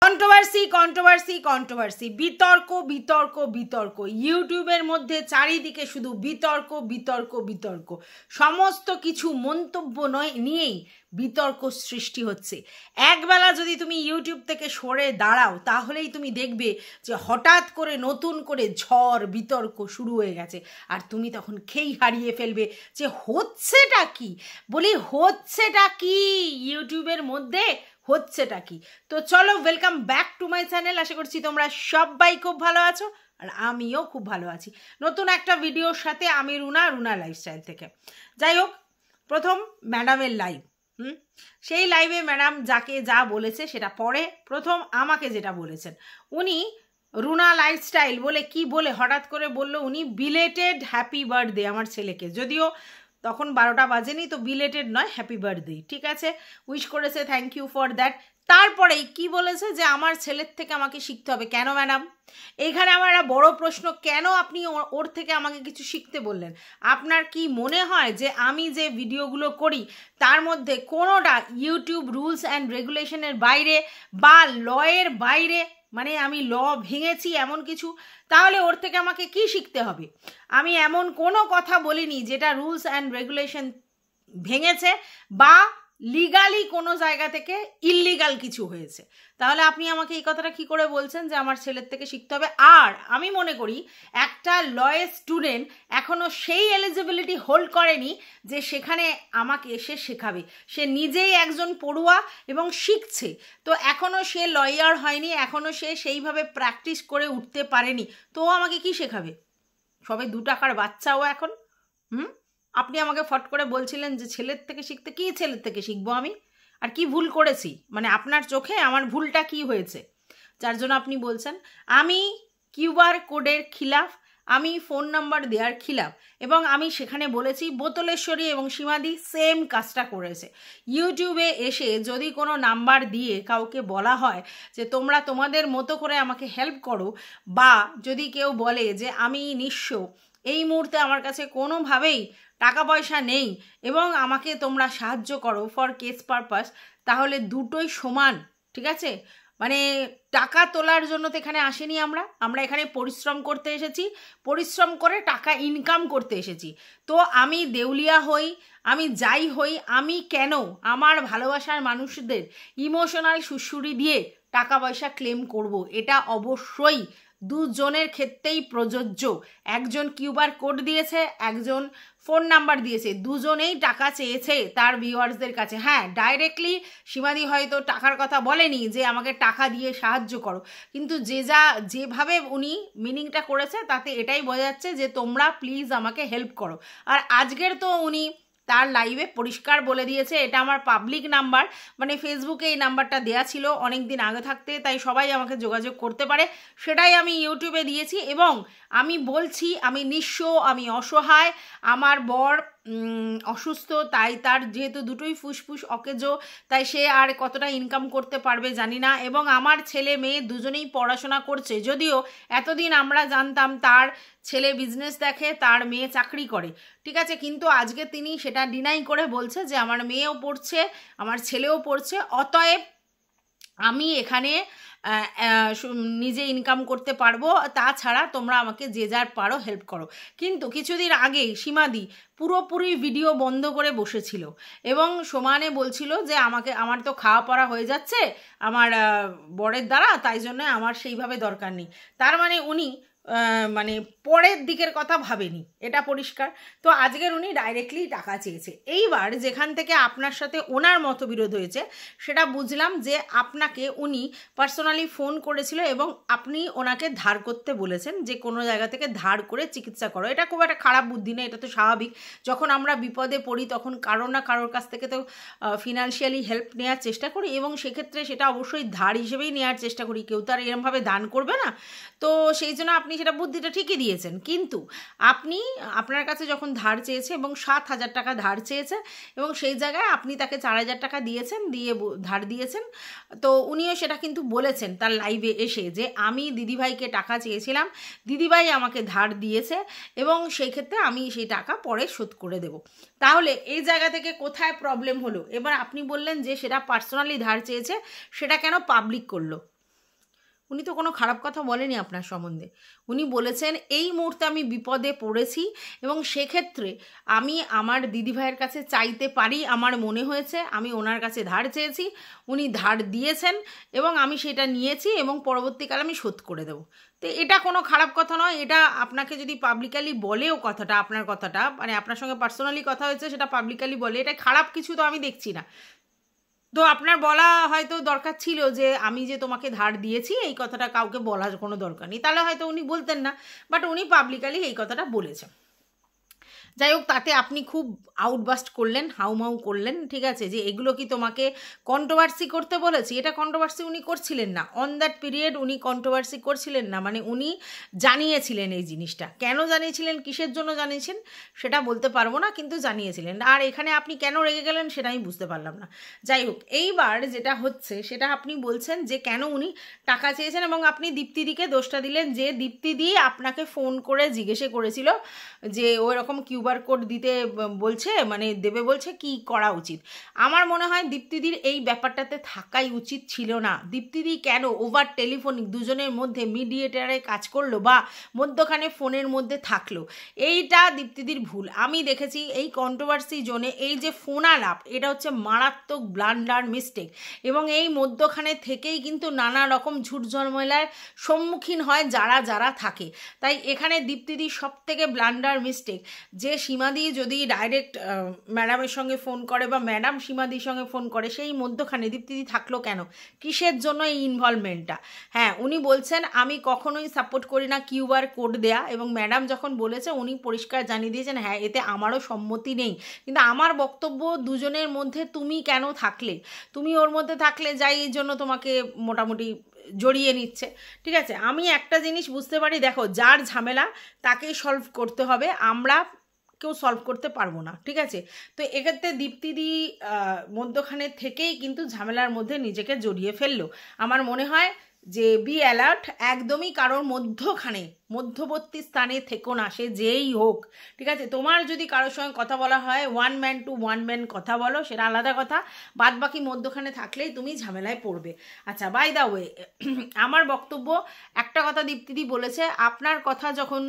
Controversy controversy controversy, বিতর্ক বিতর্ক বিতর্ক, ইউটিউবের মধ্যে চারিদিকে শুধু বিতর্ক বিতর্ক বিতর্ক, সমস্ত কিছু মন্তব্য নিয়েই বিতর্ক সৃষ্টি হচ্ছে। একবেলা যদি তুমি ইউটিউব থেকে সরে দাঁড়াও তাহলেই তুমি দেখবে যে হঠাৎ করে নতুন করে ঝড় বিতর্ক শুরু হয়ে গেছে, আর তুমি তখন খেই হারিয়ে ফেলবে যে হচ্ছেটা কি, বলি হচ্ছেটা কি ইউটিউবের মধ্যে, হচ্ছেটা কি। তো চলো, welcome back to my channel. আশা করছি তোমরা সবাই খুব ভালো আছো আর আমিও খুব ভালো আছি। নতুন একটা ভিডিওর সাথে আমি রুনা লাইফস্টাইল থেকে। যাই হোক, প্রথম ম্যাডামের লাইভ, সেই লাইভে ম্যাডাম যাকে যা বলেছে সেটা পরে, প্রথম আমাকে যেটা বলেছেন, উনি রুনা লাইফস্টাইল বলে কি বলে হঠাৎ করে বললো উনি বিলেটেড হ্যাপি বার্থডে আমার ছেলেকে, যদিও তখন 12টা বাজেনি, তো বিলেটেড নয়, হ্যাপি বার্থডে, ঠিক আছে, উইশ করেছে, থ্যাংক ইউ ফর দ্যাট। তারপরেই কি বলেছে যে আমার ছেলের থেকে আমাকে শিখতে হবে। কেন ম্যাডাম? এইখানে আমার একটা বড় প্রশ্ন, কেন আপনি ওর থেকে আমাকে কিছু শিখতে বললেন? আপনার কি মনে হয় যে আমি যে ভিডিওগুলো করি তার মধ্যে কোনোটা ইউটিউব রুলস অ্যান্ড রেগুলেশনের বাইরে বা লয়ের বাইরে, মানে আমি ল ভেঙেছি এমন কিছু? তাহলে ওর থেকে আমাকে কি শিখতে হবে? আমি এমন কোনো কথা বলিনি যেটা রুলস অ্যান্ড রেগুলেশন ভেঙেছে বা লিগালি কোনো জায়গা থেকে ইল্লিগাল কিছু হয়েছে। তাহলে আপনি আমাকে এই কথাটা কি করে বলছেন যে আমার ছেলের থেকে শিখতে হবে? আর আমি মনে করি একটা লয়ের স্টুডেন্ট এখনও সেই এলিজিবিলিটি হোল্ড করেনি যে সেখানে আমাকে এসে শেখাবে। সে নিজেই একজন পড়ুয়া এবং শিখছে, তো এখনও সে লয়ার হয়নি, এখনও সে সেইভাবে প্র্যাকটিস করে উঠতে পারেনি, তো আমাকে কি শেখাবে? সবে 2 টাকার বাচ্চাও এখন। আপনি আমাকে ফট করে বলছিলেন যে ছেলের থেকে শিখতে। কি ছেলের থেকে শিখবো আমি? আর কি ভুল করেছি? মানে আপনার চোখে আমার ভুলটা কি হয়েছে যার জন্য আপনি বলছেন? আমি কিউআর কোডের খিলাফ, আমি ফোন নাম্বার দেওয়ার খিলাফ, এবং আমি সেখানে বলেছি বোতলেশ্বরী এবং সীমাদি সেম কাজটা করেছে। ইউটিউবে এসে যদি কোনো নাম্বার দিয়ে কাউকে বলা হয় যে তোমরা তোমাদের মতো করে আমাকে হেল্প করো, বা যদি কেউ বলে যে আমি নিঃস্ব, এই মুহূর্তে আমার কাছে কোনোভাবেই টাকা পয়সা নেই এবং আমাকে তোমরা সাহায্য করো ফর কেস পারপাস, তাহলে দুটোই সমান, ঠিক আছে? মানে টাকা তোলার জন্য তো এখানে আসেনি আমরা এখানে পরিশ্রম করতে এসেছি, পরিশ্রম করে টাকা ইনকাম করতে এসেছি। তো আমি দেউলিয়া হই, আমি যাই হই, আমি কেন আমার ভালোবাসার মানুষদের ইমোশনাল সুড়সুড়ি দিয়ে টাকা পয়সা ক্লেম করব? এটা অবশ্যই দুজনের ক্ষেত্রেই প্রযোজ্য। একজন কিউআর কোড দিয়েছে, একজন ফোন নাম্বার দিয়েছে, দুজনেই টাকা চেয়েছে তার ভিউয়ার্সদের কাছে। হ্যাঁ, ডাইরেক্টলি সীমাদি হয়তো টাকার কথা বলেনি যে আমাকে টাকা দিয়ে সাহায্য করো, কিন্তু যেভাবে উনি মিনিংটা করেছে তাতে এটাই বোঝা যাচ্ছে যে তোমরা প্লিজ আমাকে হেল্প করো। আর আজকের তো উনি তার লাইভে পরিষ্কার বলে দিয়েছে এটা আমার পাবলিক নাম্বার, মানে ফেসবুকে এই নাম্বারটা দেয়া ছিল অনেক দিন আগে থাকতে, তাই সবাই আমাকে যোগাযোগ করতে পারে, সেটাই আমি ইউটিউবে দিয়েছি। এবং আমি বলছি আমি নিঃস্ব, আমি অসহায়, আমার বর অসুস্থ, তাই তার যেহেতু দুটোই ফুসফুস অকেজো, তাই সে আর কতটা ইনকাম করতে পারবে জানি না, এবং আমার ছেলে মেয়ে দুজনেই পড়াশোনা করছে, যদিও এতদিন আমরা জানতাম তার ছেলে বিজনেস দেখে, তার মেয়ে চাকরি করে, ঠিক আছে, কিন্তু আজকে তিনি সেটা ডিনাই করে বলছে যে আমার মেয়েও পড়ছে, আমার ছেলেও পড়ছে, অতএব আমি এখানে নিজে ইনকাম করতে পারবো, তাছাড়া তোমরা আমাকে যে যার পারো হেল্প করো। কিন্তু কিছুদিন আগেই সীমাদি পুরোপুরি ভিডিও বন্ধ করে বসেছিল এবং সমানে বলছিল যে আমার তো খাওয়া পড়া হয়ে যাচ্ছে আমার বরের দ্বারা, তাই জন্য আমার সেইভাবে দরকার নেই। তার মানে উনি মানে পরের দিকের কথা ভাবেনি, এটা পরিষ্কার। তো আজকের উনি ডাইরেক্টলি টাকা চেয়েছে। এইবার যেখান থেকে আপনার সাথে ওনার মতবিরোধ হয়েছে সেটা বুঝলাম যে আপনাকে উনি পার্সোনালি ফোন করেছিল এবং আপনি ওনাকে ধার করতে বলেছেন যে কোনো জায়গা থেকে ধার করে চিকিৎসা করো। এটা খুব একটা খারাপ বুদ্ধি না, এটা তো স্বাভাবিক। যখন আমরা বিপদে পড়ি তখন কারো না কারোর কাছ থেকে তো ফিনান্সিয়ালি হেল্প নেওয়ার চেষ্টা করি, এবং সেক্ষেত্রে সেটা অবশ্যই ধার হিসেবেই নেওয়ার চেষ্টা করি, কেউ তো আর এরমভাবে দান করবে না। তো সেই জন্য আপনি সেটা বুদ্ধিটা ঠিকই দিয়েছেন, কিন্তু আপনার কাছে যখন ধার চেয়েছে এবং 7,000 টাকা ধার চেয়েছে, এবং সেই জায়গায় আপনি তাকে 4,000 টাকা দিয়েছেন, দিয়ে ধার দিয়েছেন, তো উনিও সেটা কিন্তু বলেছেন তার লাইভে এসে যে আমি দিদিভাইকে টাকা চেয়েছিলাম, দিদিভাই আমাকে ধার দিয়েছে এবং সেই ক্ষেত্রে আমি সেই টাকা পরে শোধ করে দেব। তাহলে এই জায়গা থেকে কোথায় প্রবলেম হলো? এবার আপনি বললেন যে সেটা পার্সোনালি ধার চেয়েছে, সেটা কেন পাবলিক করলো? উনি তো কোনো খারাপ কথা বলেনি আপনার সম্বন্ধে। উনি বলেছেন এই মুহূর্তে আমি বিপদে পড়েছি এবং সেক্ষেত্রে আমি আমার দিদিভাইয়ের কাছে চাইতে পারি, আমার মনে হয়েছে আমি ওনার কাছে ধার চেয়েছি, উনি ধার দিয়েছেন এবং আমি সেটা নিয়েছি এবং পরবর্তীকালে আমি শোধ করে দেবো। তো এটা কোনো খারাপ কথা নয়। এটা আপনাকে যদি পাবলিকালি বলেও কথাটা, আপনার কথাটা মানে আপনার সঙ্গে পার্সোনালি কথা হয়েছে সেটা পাবলিকালি বলে, এটা খারাপ কিছু তো আমি দেখছি না। তো আপনার বলা হয়তো দরকার ছিল যে আমি যে তোমাকে ধার দিয়েছি এই কথাটা কাউকে বলার কোনো দরকার নেই, তাহলে হয়তো উনি বলতেন না, বাট উনি পাবলিকালি এই কথাটা বলেছেন। যাই হোক, তাতে আপনি খুব আউটবাস্ট করলেন, হাউমাউ করলেন, ঠিক আছে, যে এগুলো কি তোমাকে কন্ট্রোভার্সি করতে বলেছি। এটা কন্ট্রোভার্সি উনি করছিলেন না, অন দ্যাট পিরিয়ড উনি কন্ট্রোভার্সি করছিলেন না, মানে উনি জানিয়েছিলেন এই জিনিসটা। কেন জানিয়েছিলেন, কিসের জন্য জানিয়েছেন সেটা বলতে পারবো না, কিন্তু জানিয়েছিলেন। আর এখানে আপনি কেন রেগে গেলেন সেটা আমি বুঝতে পারলাম না। যাই হোক, এইবার যেটা হচ্ছে সেটা আপনি বলছেন যে কেন উনি টাকা চেয়েছেন এবং আপনি দীপ্তিদিকে দোষটা দিলেন যে দীপ্তিদি আপনাকে ফোন করে জিজ্ঞেসে করেছিল যে ওই রকম কিউআর কোড দিতে বলছে, মানে দেবে বলছে, কি করা উচিত। আমার মনে হয় দীপ্তিদির এই ব্যাপারটাতে থাকাই উচিত ছিল না। দীপ্তিদি কেন ওভার টেলিফোনিক দুজনের মধ্যে মিডিয়েটারে কাজ করলো বা মধ্যখানে ফোনের মধ্যে থাকলো, এইটা দীপ্তিদির ভুল। আমি দেখেছি এই কন্ট্রোভার্সি জোনে এই যে ফোন আলাপ, এটা হচ্ছে মারাত্মক ব্লান্ডার মিস্টেক এবং এই মধ্যখানে থেকেই কিন্তু নানা রকম ঝুট ঝামেলার সম্মুখীন হয় যারা যারা থাকে। তাই এখানে দীপ্তিদির সব থেকে ব্লান্ডার মিস্টেক যে সীমাদি যদি ডাইরেক্ট ম্যাডামের সঙ্গে ফোন করে বা ম্যাডাম সীমাদির সঙ্গে ফোন করে, সেই মধ্যখানে দীপ্তিদি থাকলো কেন, কিসের জন্য এই ইনভলভমেন্টটা। হ্যাঁ, উনি বলছেন আমি কখনোই সাপোর্ট করি না কিউআর কোড দেয়া, এবং ম্যাডাম যখন বলেছে উনি পরিষ্কার জানিয়ে দিয়েছেন হ্যাঁ এতে আমারও সম্মতি নেই। কিন্তু আমার বক্তব্য দুজনের মধ্যে তুমি কেন থাকলে, তুমি ওর মধ্যে থাকলে যাই এই জন্য তোমাকে মোটামুটি জড়িয়ে নিচ্ছে, ঠিক আছে। আমি একটা জিনিস বুঝতে পারি, দেখো যার ঝামেলা তাকেই সলভ করতে হবে, আমরা কেউ সলভ করতে পারবো না, ঠিক আছে। তো এক্ষেত্রে দীপ্তিদি মধ্যখানে থেকেই কিন্তু ঝামেলার মধ্যে নিজেকে জড়িয়ে ফেললো। আমার মনে হয় যে বি অ্যালার্ট, একদমই কারোর মধ্যবর্তী স্থানে থেকো না, সে যেই হোক, ঠিক আছে। তোমার যদি কারোর সঙ্গে কথা বলা হয় one man to one man কথা বলো, সেটা আলাদা কথা, বাদ বাকি মধ্যখানে থাকলেই তুমি ঝামেলায় পড়বে। আচ্ছা, বাই দ্য ওয়ে, আমার বক্তব্য একটা কথা দীপ্তিদি বলেছে, আপনার কথা যখন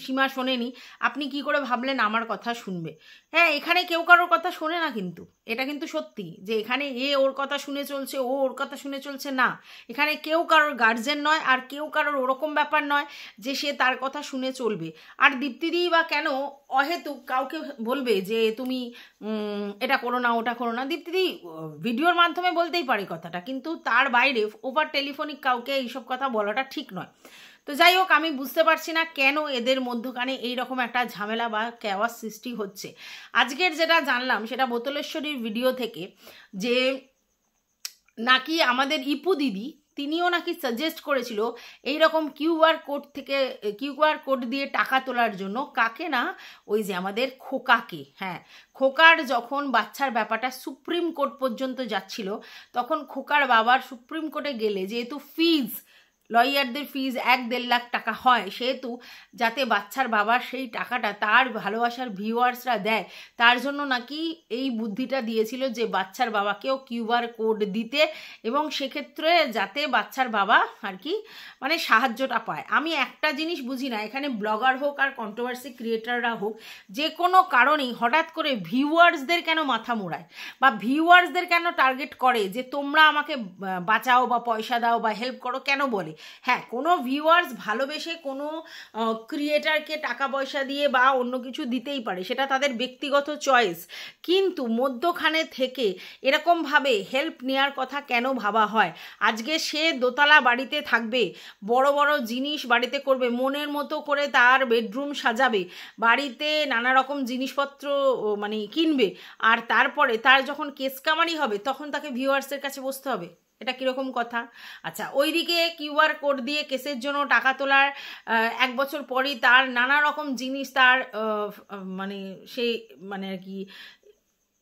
সীমা শোনেনি আপনি কি করে ভাবলেন আমার কথা শুনবে। হ্যাঁ, এখানে কেউ কারোর কথা শোনে না, কিন্তু এটা কিন্তু সত্যি যে এখানে এ ওর কথা শুনে চলছে, ও ওর কথা শুনে চলছে না। এখানে কেউ কারোর গার্জেন নয়, আর কেউ কারোর ওরকম ব্যাপার নয় যে সে তার কথা শুনে চলবে। আর দীপ্তিদি বা কেন অহেতুক কাউকে বলবে যে তুমি এটা করো না ওটা করো না। দীপ্তিদি ভিডিওর মাধ্যমে বলতেই পারে কথাটা, কিন্তু তার বাইরে ওভার টেলিফোনিক কাউকে এইসব কথা বলাটা ঠিক নয়। তো যাই হোক, আমি বুঝতে পারছি না কেন এদের মধ্যখানে এইরকম একটা ঝামেলা বা কেওয়াস সৃষ্টি হচ্ছে। আজকের যেটা জানলাম সেটা বোতলেশ্বরীর ভিডিও থেকে, যে নাকি আমাদের ইপু দিদি তিনিও নাকি সাজেস্ট করেছিল এইরকম কিউআর কোড দিয়ে টাকা তোলার জন্য। কাকে না, ওই যে আমাদের খোকাকে। হ্যাঁ, খোকার যখন বাচ্চার ব্যাপারটা সুপ্রিম কোর্ট পর্যন্ত যাচ্ছিল, তখন খোকার বাবার সুপ্রিম কোর্টে গেলে যেহেতু ফিজ, লয়ারদের ফিজ 1-1.5 লাখ টাকা হয়, সেহেতু যাতে বাচ্চার বাবার সেই টাকাটা তার ভালোবাসার ভিউয়ার্সরা দেয়, তার জন্য নাকি এই বুদ্ধিটা দিয়েছিল যে বাচ্চার বাবাকেও কিউআর কোড দিতে, এবং সেক্ষেত্রে যাতে বাচ্চার বাবা আর কি মানে সাহায্যটা পায়। আমি একটা জিনিস বুঝি না, এখানে ব্লগার হোক আর কন্ট্রোভার্সি ক্রিয়েটাররা হোক, যে কোনো কারণেই হঠাৎ করে ভিউয়ার্সদের কেন মাথা মোড়ায় বা ভিউয়ার্সদের কেন টার্গেট করে যে তোমরা আমাকে বাঁচাও বা পয়সা দাও বা হেল্প করো কেন বলে। হ্যাঁ, কোনো ভিউয়ার্স ভালোবেসে কোনো ক্রিয়েটারকে টাকা পয়সা দিয়ে বা অন্য কিছু দিতেই পারে, সেটা তাদের ব্যক্তিগত চয়েস, কিন্তু মধ্যখানে থেকে এরকমভাবে হেল্প নেওয়ার কথা কেন ভাবা হয়। আজকে সে দোতলা বাড়িতে থাকবে, বড় বড় জিনিস বাড়িতে করবে, মনের মতো করে তার বেডরুম সাজাবে, বাড়িতে নানা রকম জিনিসপত্র মানে কিনবে, আর তারপরে তার যখন কেস কামারি হবে তখন তাকে ভিউয়ার্সের কাছে বসতে হবে। এটা কীরকম কথা? আচ্ছা, ওইদিকে কিউআর কোড দিয়ে কেসের জন্য টাকা তোলার 1 বছর পরই তার নানা রকম জিনিস তার মানে সেই মানে আর কি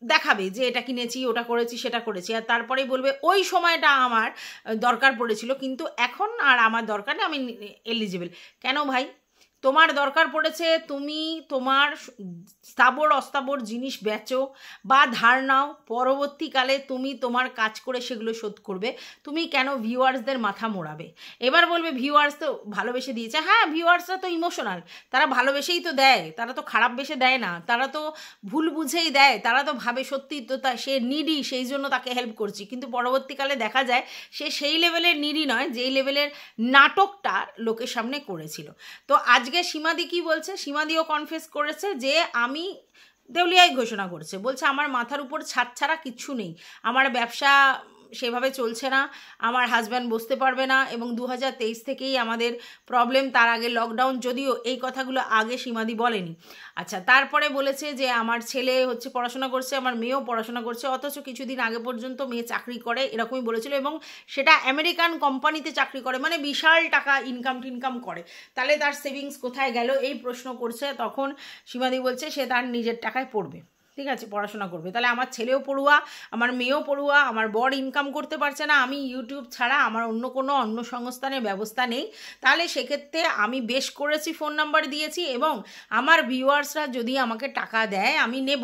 দেখাবে যে এটা কিনেছি, ওটা করেছি, সেটা করেছি, আর তারপরেই বলবে ওই সময়টা আমার দরকার পড়েছিল কিন্তু এখন আর আমার দরকার নেই, আমি এলিজিবল। কেন ভাই? তোমার দরকার পড়েছে তুমি তোমার স্থাবর অস্থাবর জিনিস বেচো বা ধার নাও, পরবর্তীকালে তুমি তোমার কাজ করে সেগুলো শোধ করবে। তুমি কেন ভিউয়ার্সদের মাথা মোড়াবে? এবার বলবে ভিউয়ার্স তো ভালোবেসে দিয়েছে। হ্যাঁ, ভিউয়ার্সরা তো ইমোশনাল, তারা ভালোবেসেই তো দেয়, তারা তো খারাপ বেশে দেয় না, তারা তো ভুল বুঝেই দেয়, তারা তো ভাবে সত্যি তো সে নিডি সেই জন্য তাকে হেল্প করছি, কিন্তু পরবর্তীকালে দেখা যায় সে সেই লেভেলের নিডি নয় যেই লেভেলের নাটকটা লোকের সামনে করেছিল। তো আজকে সীমাদি কি বলছে, সীমাদিও কনফেস করেছে যে আমি দেউলিয়াই ঘোষণা করছে, বলছে আমার মাথার উপর ছাদ ছাড়া কিচ্ছু নেই, আমার ব্যবসা সেভাবে চলছে না, আমার হাজব্যান্ড বসতে পারবে না, এবং 2023 থেকেই আমাদের প্রবলেম, তার আগে লকডাউন, যদিও এই কথাগুলো আগে সীমাদি বলেনি। আচ্ছা, তারপরে বলেছে যে আমার ছেলে হচ্ছে পড়াশোনা করছে, আমার মেয়েও পড়াশোনা করছে, অথচ কিছুদিন আগে পর্যন্ত মেয়ে চাকরি করে এরকমই বলেছিল, এবং সেটা আমেরিকান কোম্পানিতে চাকরি করে, মানে বিশাল টাকা ইনকাম করে। তাহলে তার সেভিংস কোথায় গেল এই প্রশ্ন করছে। তখন সীমাদি বলছে সে তার নিজের টাকায় পড়বে, ঠিক আছে, পড়াশোনা করবে। তাহলে আমার ছেলেও পড়ুয়া, আমার মেয়েও পড়ুয়া, আমার বর ইনকাম করতে পারছে না, আমি ইউটিউব ছাড়া আমার অন্য কোনো অন্য সংস্থানের ব্যবস্থা নেই, তাহলে সেক্ষেত্রে আমি বেশ করেছি, ফোন নাম্বার দিয়েছি, এবং আমার ভিউয়ার্সরা যদি আমাকে টাকা দেয় আমি নেব,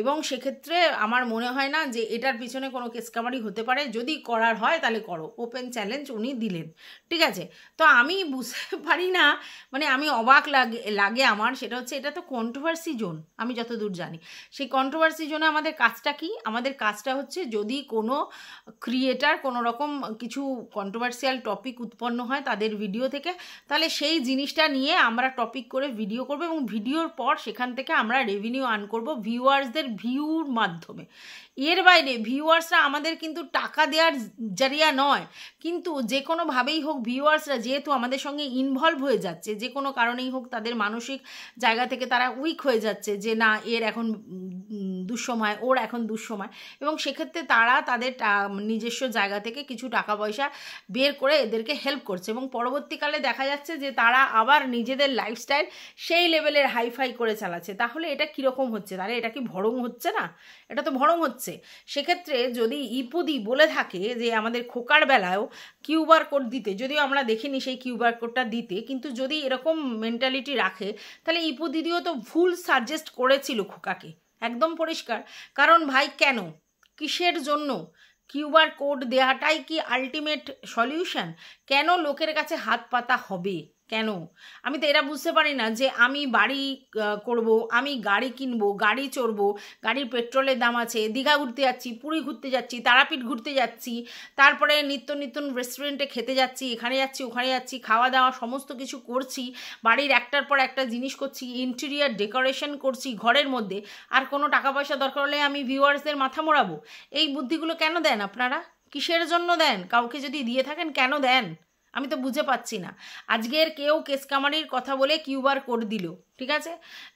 এবং সেক্ষেত্রে আমার মনে হয় না যে এটার পিছনে কোনো কেসকামারি হতে পারে, যদি করার হয় তাহলে করো, ওপেন চ্যালেঞ্জ উনি দিলেন, ঠিক আছে। তো আমি বুঝতে পারি না, মানে আমি অবাক লাগে আমার, সেটা হচ্ছে এটা তো কন্ট্রোভার্সি জোন, আমি যতদূর জানি। সেই কন্ট্রোভার্সি জন্য আমাদের কাজটা কি? আমাদের কাজটা হচ্ছে যদি কোনো ক্রিয়েটার কোনো রকম কিছু কন্ট্রোভার্সিয়াল টপিক উৎপন্ন হয় তাদের ভিডিও থেকে, তাহলে সেই জিনিসটা নিয়ে আমরা টপিক করে ভিডিও করব, এবং ভিডিওর পর সেখান থেকে আমরা রেভিনিউ আর্ন করব ভিউয়ার্সদের ভিউর মাধ্যমে। এর বাইরে ভিউয়ার্সরা আমাদের কিন্তু টাকা দেওয়ার জারিয়া নয়, কিন্তু যে কোনোভাবেই হোক ভিউয়ার্সরা যেহেতু আমাদের সঙ্গে ইনভলভ হয়ে যাচ্ছে, যে কোনো কারণেই হোক তাদের মানসিক জায়গা থেকে তারা উইক হয়ে যাচ্ছে যে না এর এখন দুঃসময়, ওর এখন দুঃসময়, এবং সেক্ষেত্রে তারা তাদের নিজস্ব জায়গা থেকে কিছু টাকা পয়সা বের করে এদেরকে হেল্প করছে, এবং পরবর্তীকালে দেখা যাচ্ছে যে তারা আবার নিজেদের লাইফস্টাইল সেই লেভেলের হাইফাই করে চালাচ্ছে। তাহলে এটা কীরকম হচ্ছে? তাহলে এটা কি ভরং হচ্ছে না? এটা তো ভরং হচ্ছে। সেক্ষেত্রে যদি ইপুদি বলে থাকে যে আমাদের খোকার বেলায়ও কিউআর কোড দিতে, যদিও আমরা দেখিনি সেই কিউআর কোডটা দিতে, কিন্তু যদি এরকম মেন্টালিটি রাখে তাহলে ইপুদিদিও তো ভুল সাজেস্ট করেছিল খোকাকে, একদম পরিষ্কার। কারণ ভাই কেন, কিসের জন্য কিউআর কোড দেওয়াটাই কি আলটিমেট সলিউশন? কেন লোকের কাছে হাত পাতা হবে? কেন? আমি তো এটা বুঝতে পারি না যে আমি বাড়ি করব, আমি গাড়ি কিনবো, গাড়ি চড়বো, গাড়ির পেট্রোলের দাম আছে, দীঘা ঘুরতে যাচ্ছি, পুরী ঘুরতে যাচ্ছি, তারাপীঠ ঘুরতে যাচ্ছি, তারপরে নিত্য রেস্টুরেন্টে খেতে যাচ্ছি, এখানে যাচ্ছি ওখানে যাচ্ছি, খাওয়া দাওয়া সমস্ত কিছু করছি, বাড়ির একটার পর একটা জিনিস করছি, ইন্টেরিয়ার ডেকোরেশন করছি ঘরের মধ্যে, আর কোনো টাকা পয়সা দরকার হলে আমি ভিউয়ার্সদের মাথা মোড়াবো? এই বুদ্ধিগুলো কেন দেন আপনারা? কিসের জন্য দেন? কাউকে যদি দিয়ে থাকেন কেন দেন? আমি তো বুঝে পাচ্ছি না। আজকের কেউ কেসকামারির কথা বলে কিউআর কোড দিল, ঠিক আছে,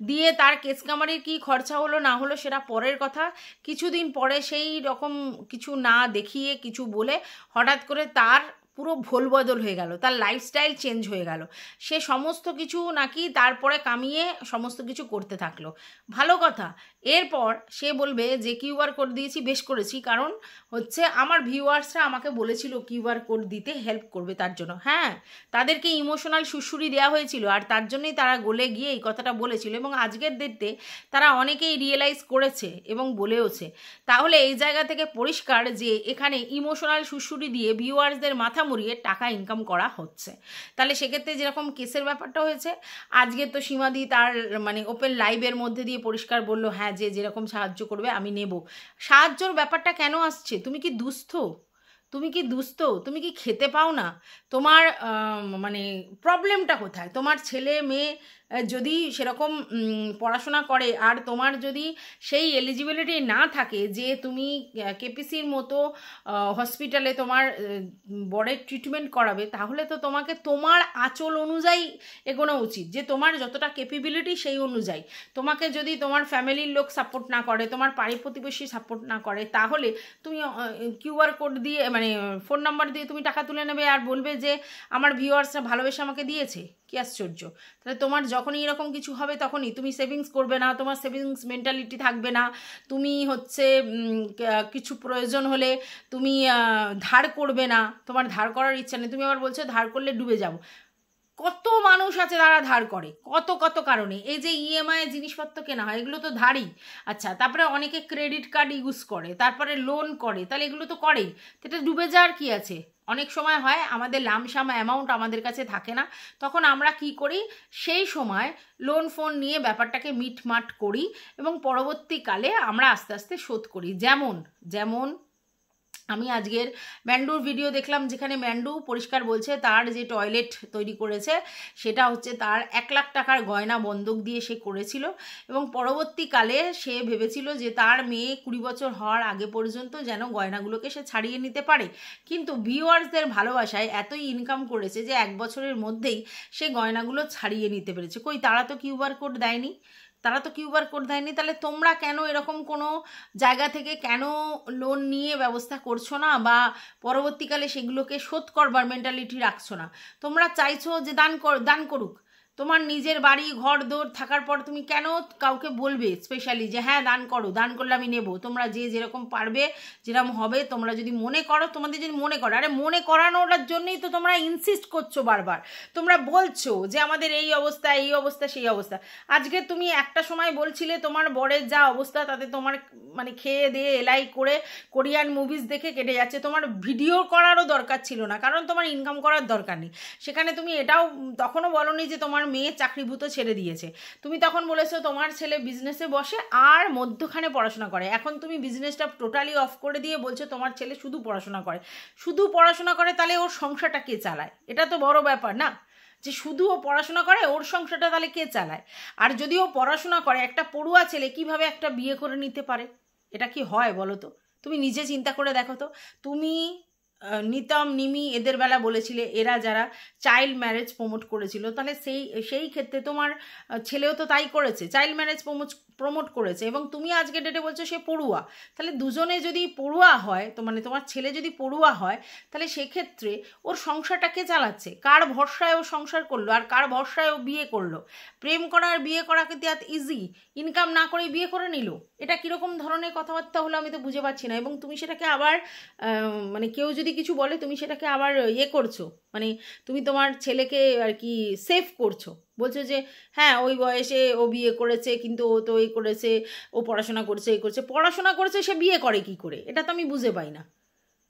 দিয়ে তার কেসকামারির কি খরচা হলো না হলো সেটা পরের কথা। কিছুদিন পরে সেই রকম কিছু না দেখিয়ে কিছু বলে হঠাৎ করে তার পুরো ভোল বদল হয়ে গেল, তার লাইফস্টাইল চেঞ্জ হয়ে গেল, সে সমস্ত কিছু নাকি তারপরে কামিয়ে সমস্ত কিছু করতে থাকলো। ভালো কথা। এরপর সে বলবে যে কিউআর কোড দিয়েছি, বেশ করেছি, কারণ হচ্ছে আমার ভিউয়ার্সরা আমাকে বলেছিল কিউআর কোড দিতে, হেল্প করবে তার জন্য। হ্যাঁ, তাদেরকে ইমোশনাল সুড়সুড়ি দেওয়া হয়েছিল, আর তার জন্যই তারা গলে গিয়ে এই কথাটা বলেছিল, এবং আজকের ডেটে তারা অনেকেই রিয়েলাইজ করেছে এবং বলেওছে। তাহলে এই জায়গা থেকে পরিষ্কার যে এখানে ইমোশনাল সুড়সুড়ি দিয়ে ভিউয়ার্সদের মাথা মুড়িয়ে টাকা ইনকাম করা হচ্ছে। তাহলে সেক্ষেত্রে যেরকম কেসের ব্যাপারটা হয়েছে, আজকে তো সীমাদি তার মানে ওপেন লাইভের মধ্যে দিয়ে পরিষ্কার বলল হ্যাঁ যে যেরকম সাহায্য করবে আমি নেব। সাহায্যর ব্যাপারটা কেন আসছে? তুমি কি দুস্থ? তুমি কি দুস্থ? তুমি কি খেতে পাও না? তোমার মানে প্রবলেমটা কোথায়? তোমার ছেলে মেয়ে যদি সেরকম পড়াশোনা করে, আর তোমার যদি সেই এলিজিবিলিটি না থাকে যে তুমি কেপিসির মতো হসপিটালে তোমার বরের ট্রিটমেন্ট করাবে, তাহলে তো তোমাকে তোমার আঁচল অনুযায়ী এগোনো উচিত, যে তোমার যতটা ক্যাপাবিলিটি সেই অনুযায়ী। তোমাকে যদি তোমার ফ্যামিলির লোক সাপোর্ট না করে, তোমার পাড়ি প্রতিবেশী সাপোর্ট না করে, তাহলে তুমি কিউআর কোড দিয়ে মানে ফোন নাম্বার দিয়ে তুমি টাকা তুলে নেবে আর বলবে যে আমার ভিউয়ার্সরা ভালোবেসে আমাকে দিয়েছে। কি আশ্চর্য! তাহলে তোমার যখনই এরকম কিছু হবে তখনই তুমি সেভিংস করবে না, তোমার সেভিংস মেন্টালিটি থাকবে না, তুমি হচ্ছে কিছু প্রয়োজন হলে তুমি ধার করবে না, তোমার ধার করার ইচ্ছা নেই, তুমি আবার বলছো ধার করলে ডুবে যাব। কত মানুষ আছে তারা ধার করে, কত কত কারণে। এই যে ইএমআই জিনিসপত্র কেনা হয়, এগুলো তো ধারই। আচ্ছা, তারপরে অনেকে ক্রেডিট কার্ড ইউজ করে, তারপরে লোন করে, তাহলে এগুলো তো করেই। তো এটা ডুবে যাওয়ার কি আছে? অনেক সময় হয় আমাদের লামসাম অ্যামাউন্ট আমাদের কাছে থাকে না, তখন আমরা কি করি, সেই সময় লোন ফোন নিয়ে ব্যাপারটাকে মিটমাট করি এবং পরবর্তীকালে আমরা আস্তে আস্তে শোধ করি। যেমন যেমন আমি আজকের ম্যান্ডুর ভিডিও দেখলাম, যেখানে ম্যান্ডু পরিষ্কার বলছে তার যে টয়লেট তৈরি করেছে সেটা হচ্ছে তার 1 লাখ টাকার গয়না বন্ধক দিয়ে সে করেছিল, এবং পরবর্তীকালে সে ভেবেছিল যে তার মেয়ে 20 বছর হওয়ার আগে পর্যন্ত যেন গয়নাগুলোকে সে ছাড়িয়ে নিতে পারে। কিন্তু ভিউয়ার্সদের ভালোবাসায় এতই ইনকাম করেছে যে 1 বছরের মধ্যেই সে গয়নাগুলো ছাড়িয়ে নিতে পেরেছে। কই, তারা তো কিউআর কোড দেয়নি, তাহলে তোমরা কেন এরকম কোনো জায়গা থেকে কেন লোন নিয়ে ব্যবস্থা করছো না, বা পরবর্তীকালে সেগুলোকে শোধ করবার মেন্টালিটি রাখছো না? তোমরা চাইছো যে দান করুক। তোমার নিজের বাড়ি ঘর দোর থাকার পর তুমি কেন কাউকে বলবে স্পেশালি যে হ্যাঁ দান করো, দান করলে আমি নেব? তোমরা যে যেরকম পারবে, যেরকম হবে, তোমরা যদি মনে করো, তোমাদের যদি মনে করো, আরে মনে করানোর জন্যই তো তোমরা ইনসিস্ট করছো বারবার। তোমরা বলছো যে আমাদের এই অবস্থা, এই অবস্থা, সেই অবস্থা। আজকে তুমি একটা সময় বলছিলে তোমার বরের যা অবস্থা, তাতে তোমার মানে খেয়ে দিয়ে এলাই করে কোরিয়ান মুভিজ দেখে কেটে যাচ্ছে। তোমার ভিডিও করারও দরকার ছিল না, কারণ তোমার ইনকাম করার দরকার নেই। সেখানে তুমি এটাও তখনও বলোনি যে তোমার মেয়ে চাকরিভূত ছেড়ে দিয়েছে। তুমি তখন বলেছো তোমার ছেলে বিজনেসে বসে আর মধ্যখানে পড়াশোনা করে। এখন তুমি বিজনেসটা টোটালি অফ করে দিয়ে বলছো তোমার ছেলে শুধু পড়াশোনা করে, তাহলে ওর সংসারটা কে চালায়? এটা তো বড় ব্যাপার না, যে শুধু ও পড়াশোনা করে, ওর সংসারটা তাহলে কে চালায়? আর যদি ও পড়াশোনা করে, একটা পড়ুয়া ছেলে কিভাবে একটা বিয়ে করে নিতে পারে? এটা কি হয় বলো তো? তুমি নিজে চিন্তা করে দেখো তো। তুমি নিতম, নিমি এদের বেলা বলেছিলে এরা যারা চাইল্ড ম্যারেজ প্রমোট করেছিল, তাহলে সেই ক্ষেত্রে তোমার ছেলেও তো তাই করেছে, চাইল্ড ম্যারেজ প্রমোট করেছে, এবং তুমি আজকে ডেটে বলছো সে পড়ুয়া। তাহলে দুজনে যদি পড়ুয়া হয়, তো মানে তোমার ছেলে যদি পড়ুয়া হয়, তাহলে সেক্ষেত্রে ওর সংসারটা কে চালাচ্ছে? কার ভরসায় ও সংসার করলো, আর কার ভরসায় ও বিয়ে করলো? প্রেম করা আর বিয়ে করা কিন্তু এত ইজি, ইনকাম না করে বিয়ে করে নিল। এটা কীরকম ধরনের কথাবার্তা হলো আমি তো বুঝে পাচ্ছি না। এবং তুমি সেটাকে আবার মানে কেউ যদি কিছু বলে তুমি সেটাকে আবার করছো, মানে তুমি তোমার ছেলেকে আর কি সেভ করছো, বলছো যে হ্যাঁ ওই বয়সে ও বিয়ে করেছে, কিন্তু ও তো এই করেছে, ও পড়াশোনা করেছে, সে বিয়ে করে কি করে? এটা তো আমি বুঝে পাই না।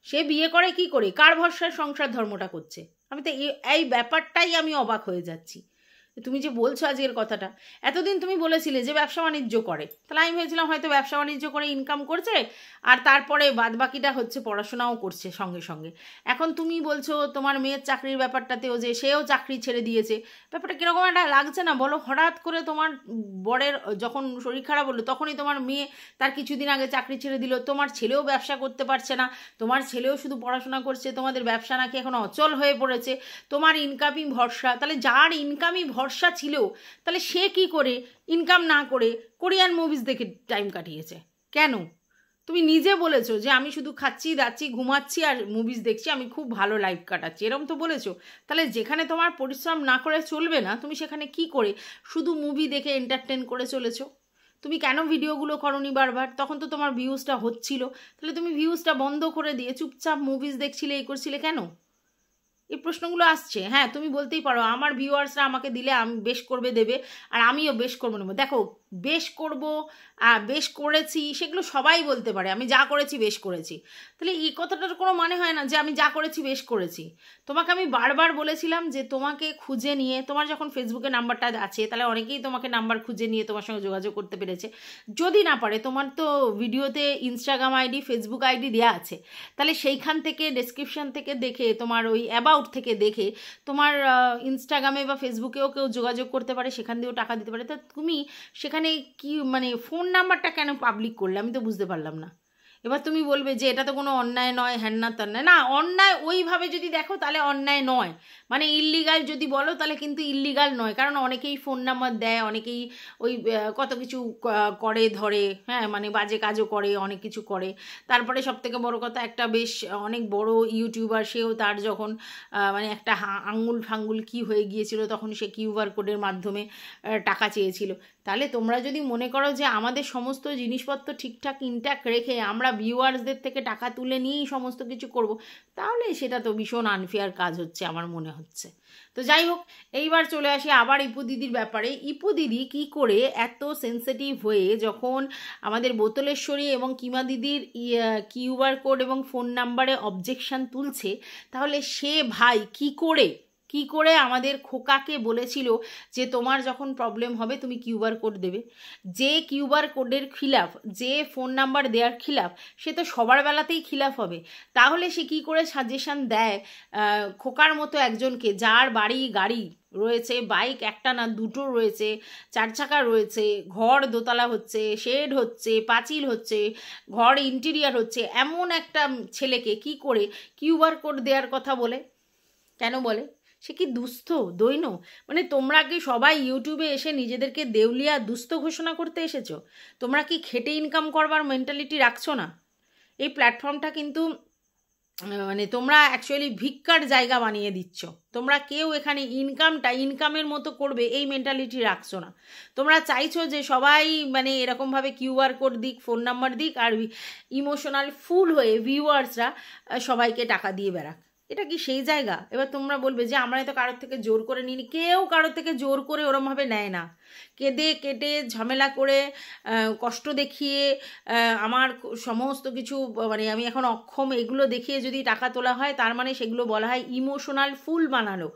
সে বিয়ে করে কি করে? কার ভরসায় সংসার ধর্মটা করছে? আমি তো এই ব্যাপারটাই আমি অবাক হয়ে যাচ্ছি। তুমি যে বলছো আজকের কথাটা, এতদিন তুমি বলেছিলে যে ব্যবসা বাণিজ্য করে, তাহলে আমি ভেবেছিলাম হয়তো ব্যবসা বাণিজ্য করে ইনকাম করছে, আর তারপরে বাদবাকিটা হচ্ছে পড়াশোনাও করছে সঙ্গে সঙ্গে। এখন তুমি বলছো তোমার মেয়ের চাকরির ব্যাপারটাতেও যে সেও চাকরি ছেড়ে দিয়েছে। ব্যাপারটা কীরকম একটা লাগছে না বলো? হঠাৎ করে তোমার বরের যখন শরীর খারাপ হলো, তখনই তোমার মেয়ে তার কিছুদিন আগে চাকরি ছেড়ে দিল, তোমার ছেলেও ব্যবসা করতে পারছে না, তোমার ছেলেও শুধু পড়াশোনা করছে, তোমাদের ব্যবসা নাকি এখন অচল হয়ে পড়েছে, তোমার ইনকামই ভরসা। তাহলে যার ইনকামই ভরসা ছিল, তাহলে সে কি করে ইনকাম না করে কোরিয়ান মুভিজ দেখে টাইম কাটিয়েছে? কেন? তুমি নিজে বলেছো যে আমি শুধু খাচ্ছি, দাচ্ছি, ঘুমাচ্ছি আর মুভিজ দেখছি, আমি খুব ভালো লাইফ কাটাচ্ছি, এরকম তো বলেছো। তাহলে যেখানে তোমার পরিশ্রম না করে চলবে না, তুমি সেখানে কি করে শুধু মুভি দেখে এন্টারটেন করে চলেছো? তুমি কেন ভিডিওগুলো করোনি বারবার? তখন তো তোমার ভিউজটা হচ্ছিল, তাহলে তুমি ভিউজটা বন্ধ করে দিয়ে চুপচাপ মুভিজ দেখছিলে, এই করছিলে কেন? এই প্রশ্নগুলো আসছে। হ্যাঁ, তুমি বলতেই পারো আমার ভিউয়ার্সরা আমাকে দিলে আমি বেশ করবে দেবে, আর আমিও বেশ করবো নেবো। দেখো, বেশ করব, বেশ করেছি, সেগুলো সবাই বলতে পারে, আমি যা করেছি বেশ করেছি। তাহলে এই কথাটার কোনো মানে হয় না যে আমি যা করেছি বেশ করেছি। তোমাকে আমি বারবার বলেছিলাম যে তোমাকে খুঁজে নিয়ে, তোমার যখন ফেসবুকে নাম্বারটা আছে, তাহলে অনেকেই তোমাকে নাম্বার খুঁজে নিয়ে তোমার সঙ্গে যোগাযোগ করতে পেরেছে। যদি না পারে, তোমার তো ভিডিওতে ইনস্টাগ্রাম আইডি, ফেসবুক আইডি দেওয়া আছে, তাহলে সেইখান থেকে ডেসক্রিপশন থেকে দেখে, তোমার ওই অ্যাবাউট থেকে দেখে তোমার ইনস্টাগ্রামে বা ফেসবুকেও কেউ যোগাযোগ করতে পারে, সেখান দিয়েও টাকা দিতে পারে। তা তুমি সেখানে কি মানে ফোন নাম্বারটা কেন পাবলিক করলে? আমি তো বুঝতে পারলাম না। এবার তুমি বলবে যে এটা তো কোনো অন্যায় নয়, হ্যান না তার না, অন্যায় ওইভাবে যদি দেখো তাহলে অন্যায় নয়, মানে ইল্লিগাল যদি বলো তাহলে কিন্তু ইল্লিগাল নয়, কারণ অনেকেই ফোন নাম্বার দেয়, অনেকেই ওই কত কিছু করে ধরে, হ্যাঁ মানে বাজে কাজও করে, অনেক কিছু করে। তারপরে সবথেকে বড় কথা, একটা বেশ অনেক বড় ইউটিউবার, সেও তার যখন মানে একটা আঙ্গুল ফাঙ্গুল কি হয়ে গিয়েছিল, তখন সে কিউআর কোডের মাধ্যমে টাকা চেয়েছিল। তাহলে তোমরা যদি মনে করো যে আমাদের সমস্ত জিনিসপত্র ঠিকঠাক ইনট্যাক্ট রেখে আমরা ভিউয়ার্সদের থেকে টাকা তুলে নিয়েই সমস্ত কিছু করব, তাহলে সেটা তো ভীষণ আনফেয়ার কাজ হচ্ছে আমার মনে হচ্ছে। তো যাই হোক, এইবার চলে আসি আবার ইপু দিদির ব্যাপারে। ইপু দিদি কী করে এত সেন্সিটিভ হয়ে যখন আমাদের বোতলেশ্বরী এবং কিমা দিদির কিউআর কোড এবং ফোন নাম্বারে অবজেকশন তুলছে, তাহলে সে ভাই কি করে আমাদের খোকাকে বলেছিল যে তোমার যখন প্রবলেম হবে তুমি কিউআর কোড দেবে? যে কিউআর কোডের খিলাফ, যে ফোন নাম্বার দেওয়ার খিলাফ, সে তো সবার বেলাতেই খিলাফ হবে। তাহলে সে কি করে সাজেশন দেয় খোকার মতো একজনকে, যার বাড়ি গাড়ি রয়েছে, বাইক একটা না দুটো রয়েছে, 4 চাকা রয়েছে, ঘর দোতলা হচ্ছে, শেড হচ্ছে, পাঁচিল হচ্ছে, ঘর ইন্টেরিয়ার হচ্ছে, এমন একটা ছেলেকে কি করে কিউআর কোড দেওয়ার কথা বলে? কেন বলে? সে কি দুস্থ দৈন্য? মানে তোমরা কি সবাই ইউটিউবে এসে নিজেদেরকে দেউলিয়া দুস্থ ঘোষণা করতে এসেছো? তোমরা কি খেটে ইনকাম করবার মেন্টালিটি রাখছো না? এই প্ল্যাটফর্মটা কিন্তু মানে তোমরা অ্যাকচুয়ালি ভিক্ষার জায়গা বানিয়ে দিচ্ছ। তোমরা কেউ এখানে ইনকামের মতো করবে এই মেন্টালিটি রাখছো না। তোমরা চাইছো যে সবাই মানে এরকমভাবে কিউআর কোড দিক, ফোন নাম্বার দিক, আর ইমোশনাল ফুল হয়ে ভিউয়ার্সরা সবাইকে টাকা দিয়ে বেড়াক। এটা কি সেই জায়গা? এবার তোমরা বলবে যে আমরা তো কারোর থেকে জোর করে নিইনি। কেউ কারোর থেকে জোর করে ওরমভাবে নেয় না। কেঁদে কেটে ঝামেলা করে কষ্ট দেখিয়ে আমার সমস্ত কিছু মানে আমি এখন অক্ষম, এগুলো দেখিয়ে যদি টাকা তোলা হয়, তার মানে সেগুলো বলা হয় ইমোশনাল ফুল বানানো।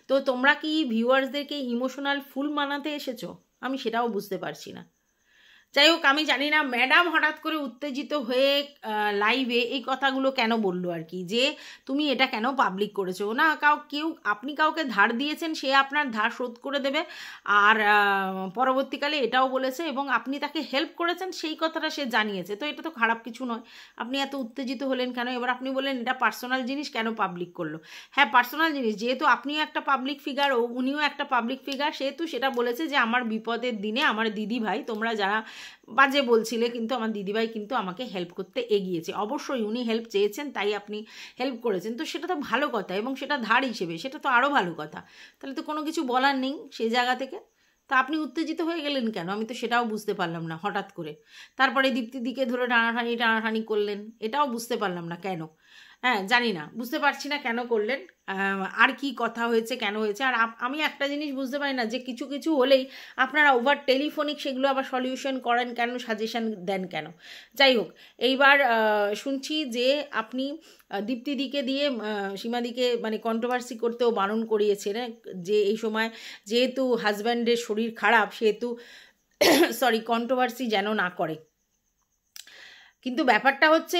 তো তোমরা কি ভিউয়ার্সদেরকে ইমোশনাল ফুল বানাতে এসেছো? আমি সেটাও বুঝতে পারছি না। যাই হোক, আমি জানি না ম্যাডাম হঠাৎ করে উত্তেজিত হয়ে লাইভে এই কথাগুলো কেন বললো আর কি, যে তুমি এটা কেন পাবলিক করেছো না? আপনি কাউকে ধার দিয়েছেন, সে আপনার ধার শোধ করে দেবে। আর পরবর্তীকালে এটাও বলেছে, এবং আপনি তাকে হেল্প করেছেন সেই কথাটা সে জানিয়েছে। তো এটা তো খারাপ কিছু নয়। আপনি এত উত্তেজিত হলেন কেন? এবার আপনি বললেন এটা পার্সোনাল জিনিস, কেন পাবলিক করলো? হ্যাঁ, পার্সোনাল জিনিস, যেহেতু আপনিও একটা পাবলিক ফিগার ও উনিও একটা পাবলিক ফিগার, সেহেতু সেটা বলেছে যে আমার বিপদের দিনে আমার দিদি ভাই, তোমরা যারা বাজে বলছিলে, কিন্তু আমার দিদিভাই কিন্তু আমাকে হেল্প করতে এগিয়েছে। অবশ্যই উনি হেল্প চেয়েছেন, তাই আপনি হেল্প করেছেন। তো সেটা তো ভালো কথা, এবং সেটা ধার হিসেবে, সেটা তো আরও ভালো কথা। তাহলে তো কোনো কিছু বলার নেই সেই জায়গা থেকে। তা আপনি উত্তেজিত হয়ে গেলেন কেন? আমি তো সেটাও বুঝতে পারলাম না হঠাৎ করে। তারপরে দীপ্তিদিকে ধরে টানাটানি করলেন, এটাও বুঝতে পারলাম না কেন। হ্যাঁ, জানি না, বুঝতে পারছি না কেন করলেন, আর কি কথা হয়েছে, কেন হয়েছে। আর আমি একটা জিনিস বুঝতে পারি না, যে কিছু কিছু হলেই আপনারা ওভার টেলিফোনিক সেগুলো আবার সলিউশন করেন কেন, সাজেশন দেন কেন? যাই হোক, এইবার শুনছি যে আপনি দীপ্তিদিকে দিয়ে সীমাদিকে মানে কন্ট্রোভার্সি করতেও বারণ করিয়েছেন, যে এই সময় যেহেতু হাজব্যান্ডের শরীর খারাপ, সেহেতু কন্ট্রোভার্সি যেন না করে। কিন্তু ব্যাপারটা হচ্ছে,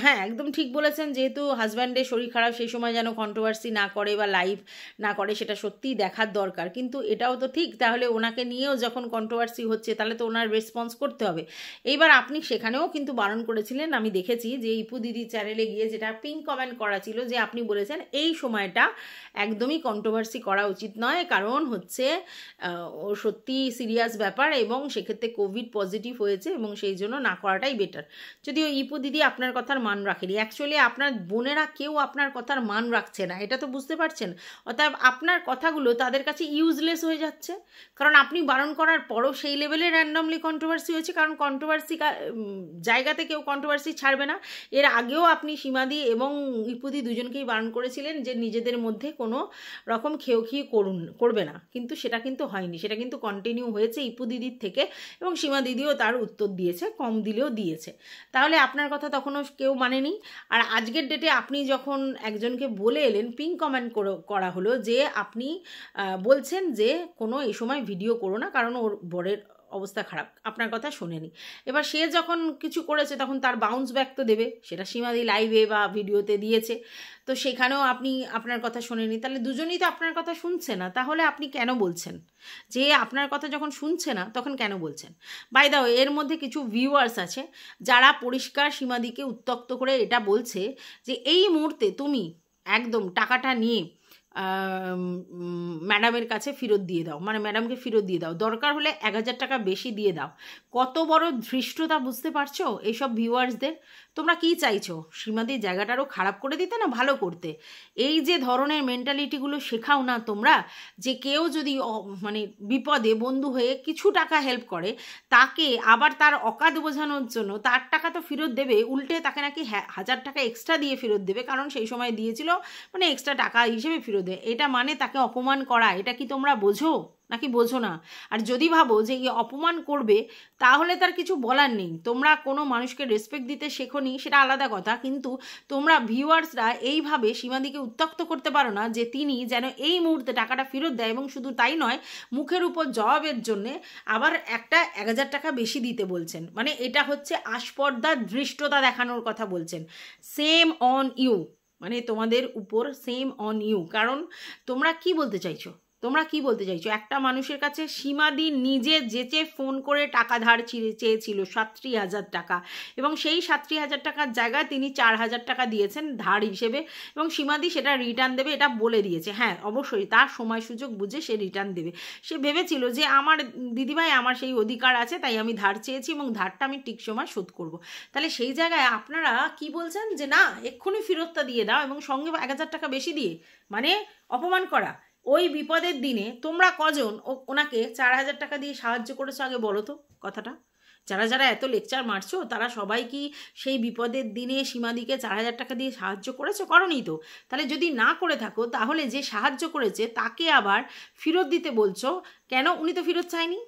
হ্যাঁ একদম ঠিক বলেছেন, যেহেতু হাজব্যান্ডের শরীর খারাপ, সেই সময় যেন কন্ট্রোভার্সি না করে বা লাইভ না করে, সেটা সত্যিই দেখার দরকার। কিন্তু এটাও তো ঠিক, তাহলে ওনাকে নিয়েও যখন কন্ট্রোভার্সি হচ্ছে, তাহলে তো ওনার রেসপন্স করতে হবে। এইবার আপনি সেখানেও কিন্তু বারণ করেছিলেন, আমি দেখেছি যে ইপু দিদি চ্যানেলে গিয়ে যেটা পিন কমেন্ট করা ছিল, যে আপনি বলেছেন এই সময়টা একদমই কন্ট্রোভার্সি করা উচিত নয়, কারণ হচ্ছে ও সত্যি সিরিয়াস ব্যাপার, এবং সেক্ষেত্রে কোভিড পজিটিভ হয়েছে, এবং সেই জন্য না করাটাই বেটার। যদিও ইপু দিদি আপনার কথার মান রাখেনি। অ্যাকচুয়ালি আপনার বোনেরা কেউ আপনার কথার মান রাখছে না, এটা তো বুঝতে পারছেন। অতএব আপনার কথাগুলো তাদের কাছে ইউজলেস হয়ে যাচ্ছে, কারণ আপনি বারণ করার পরও সেই লেভেলে র্যান্ডমলি কন্ট্রোভার্সি হয়েছে। কারণ কন্ট্রোভার্সি জায়গাতে কেউ কন্ট্রোভার্সি ছাড়বে না। এর আগেও আপনি সীমাদি এবং ইপুদি দুজনকেই বারণ করেছিলেন যে নিজেদের মধ্যে কোনো রকম খেয়ে করবে না, কিন্তু সেটা কিন্তু হয়নি, সেটা কিন্তু কন্টিনিউ হয়েছে ইপু দিদির থেকে, এবং সীমা দিদিও তার উত্তর দিয়েছে, কম দিলেও দিয়েছে। তাহলে আপনার কথা তখনও কেউ মানেনি। আর আজকের ডেটে আপনি যখন একজনকে বলে এলেন, পিন কমেন্ট করা হলো যে আপনি বলছেন যে কোনো এই সময় ভিডিও করো না, কারণ ওর বরের অবস্থা খারাপ, আপনার কথা শোনেনি। এবার সে যখন কিছু করেছে তখন তার বাউন্স ব্যাক তো দেবে, সেটা সীমাদি লাইভে বা ভিডিওতে দিয়েছে। তো সেখানেও আপনি আপনার কথা শোনেনি, তাহলে দুজনেই তো আপনার কথা শুনছে না। তাহলে আপনি কেন বলছেন? যে আপনার কথা যখন শুনছে না তখন কেন বলছেন? বাই দা ওয়ে, এর মধ্যে কিছু ভিউয়ার্স আছে যারা পরিষ্কার সীমাদিকে উত্ত্যক্ত করে এটা বলছে যে এই মুহূর্তে তুমি একদম টাকাটা নিয়ে ম্যাডামের কাছে ফেরত দিয়ে দাও, মানে ম্যাডামকে ফেরত দিয়ে দাও, দরকার হলে 1000 টাকা বেশি দিয়ে দাও। কত বড় ধৃষ্টতা বুঝতে পারছো এইসব ভিউয়ার্সদের? তোমরা কি চাইছো, শ্রীমতীর জায়গাটারও খারাপ করে দিতে না ভালো করতে? এই যে ধরনের মেন্টালিটিগুলো শেখাও না তোমরা, যে কেউ যদি মানে বিপদে বন্ধু হয়ে কিছু টাকা হেল্প করে, তাকে আবার তার অকাত বোঝানোর জন্য তার টাকা তো ফেরত দেবে, উল্টে তাকে নাকি 1000 টাকা এক্সট্রা দিয়ে ফেরত দেবে, কারণ সেই সময় দিয়েছিল, মানে এক্সট্রা টাকা হিসেবে ফেরত দেবে। এটা মানে তাকে অপমান করা। এটা কি তোমরা বোঝো নাকি বোঝো না? আর যদি ভাবো যে এই অপমান করবে, তাহলে তার কিছু বলার নেই। তোমরা কোনো মানুষকে রেসপেক্ট দিতে শেখোনি, সেটা আলাদা কথা, কিন্তু তোমরা ভিউয়ার্সরা এইভাবে সীমাদিকে উত্ত্যক্ত করতে পারো না যে তিনি যেন এই মুহূর্তে টাকাটা ফেরত দেয়, এবং শুধু তাই নয়, মুখের উপর জবাবের জন্যে আবার একটা 1000 টাকা বেশি দিতে বলছেন। মানে এটা হচ্ছে আস্পর্ধার ধৃষ্টতা দেখানোর কথা বলছেন। সেম অন ইউ, মানে তোমাদের উপর সেম অন ইউ। কারণ তোমরা কি বলতে চাইছো, তোমরা কি বলতে চাইছো? একটা মানুষের কাছে সীমাদি নিজে যেচে ফোন করে টাকা ধার চেয়েছিল 37,000 টাকা, এবং সেই 37,000 টাকার জায়গায় তিনি 4,000 টাকা দিয়েছেন ধার হিসেবে, এবং সীমাদি সেটা রিটার্ন দেবে, এটা বলে দিয়েছে। হ্যাঁ, অবশ্যই তার সময় সুযোগ বুঝে সে রিটার্ন দেবে। সে ভেবেছিল যে আমার দিদিভাই, আমার সেই অধিকার আছে, তাই আমি ধার চেয়েছি এবং ধারটা আমি ঠিক সময় শোধ করব। তাহলে সেই জায়গায় আপনারা কি বলছেন যে না, এক্ষুনি ফেরতটা দিয়ে দাও, এবং সঙ্গে 1000 টাকা বেশি দিয়ে, মানে অপমান করা। ওই বিপদের দিনে তোমরা কজন ওনাকে 4000 টাকা দিয়ে সাহায্য করেছো আগে বলো তো কথাটা? যারা যারা এত লেকচার মারছো, তারা সবাই কি সেই বিপদের দিনে সীমাদিকে 4000 টাকা দিয়ে সাহায্য করেছো? করোনি তো। তাহলে যদি না করে থাকো, তাহলে যে সাহায্য করেছে তাকে আবার ফেরত দিতে বলছো কেন? উনি তো ফেরত চায়নি,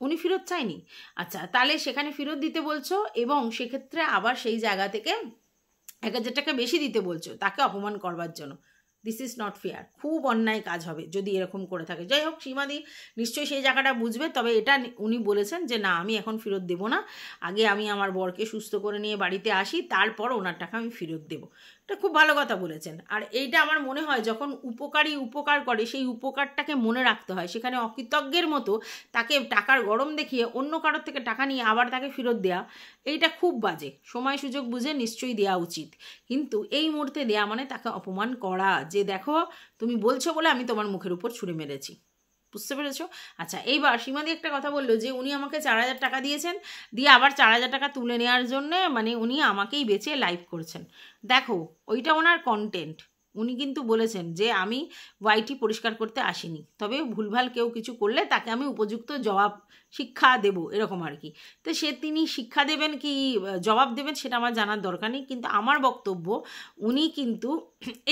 উনি ফেরত চায়নি। আচ্ছা, তাহলে সেখানে ফেরত দিতে বলছো, এবং সেক্ষেত্রে আবার সেই জায়গা থেকে 1000 টাকা বেশি দিতে বলছো তাকে অপমান করবার জন্য। This is not fair. খুব অন্যায় কাজ হবে যদি এরকম করে থাকে। যাই হোক, সীমাদি নিশ্চয়ই সেই জায়গাটা বুঝবে। তবে এটা উনি বলেছেন যে না, আমি এখন ফেরত দেবো না, আগে আমি আমার বরকে সুস্থ করে নিয়ে বাড়িতে আসি, তারপর ওনার টাকা আমি ফেরত দেবো। এটা খুব ভালো কথা বলেছেন। আর এইটা আমার মনে হয় যখন উপকারী উপকার করে, সেই উপকারটাকে মনে রাখতে হয়। সেখানে অকৃতজ্ঞের মতো তাকে টাকার গরম দেখিয়ে অন্য কারোর থেকে টাকা নিয়ে আবার তাকে ফেরত দেওয়া, এইটা খুব বাজে। সময় সুযোগ বুঝে নিশ্চয়ই দেওয়া উচিত, কিন্তু এই মুহূর্তে দেওয়া মানে তাকে অপমান করা, যে দেখো তুমি বলছো বলে আমি তোমার মুখের উপর ছুঁড়ে মেরেছি। বুঝতে পেরেছো? আচ্ছা, এইবার সীমাদি একটা কথা বললো যে উনি আমাকে 4000 টাকা দিয়েছেন, দিয়ে আবার 4000 টাকা তুলে নেওয়ার জন্যে মানে উনি আমাকেই বেচে লাইভ করছেন। দেখো, ওইটা ওনার কন্টেন্ট। উনি কিন্তু বলেছেন যে আমি ওয়াইটি পরিষ্কার করতে আসিনি, তবে ভুলভাল কেউ কিছু করলে তাকে আমি উপযুক্ত জবাব শিক্ষা দেব, এরকম আর কি। তো তিনি শিক্ষা দেবেন কি জবাব দেবেন সেটা আমার জানার দরকার নেই, কিন্তু আমার বক্তব্য, উনি কিন্তু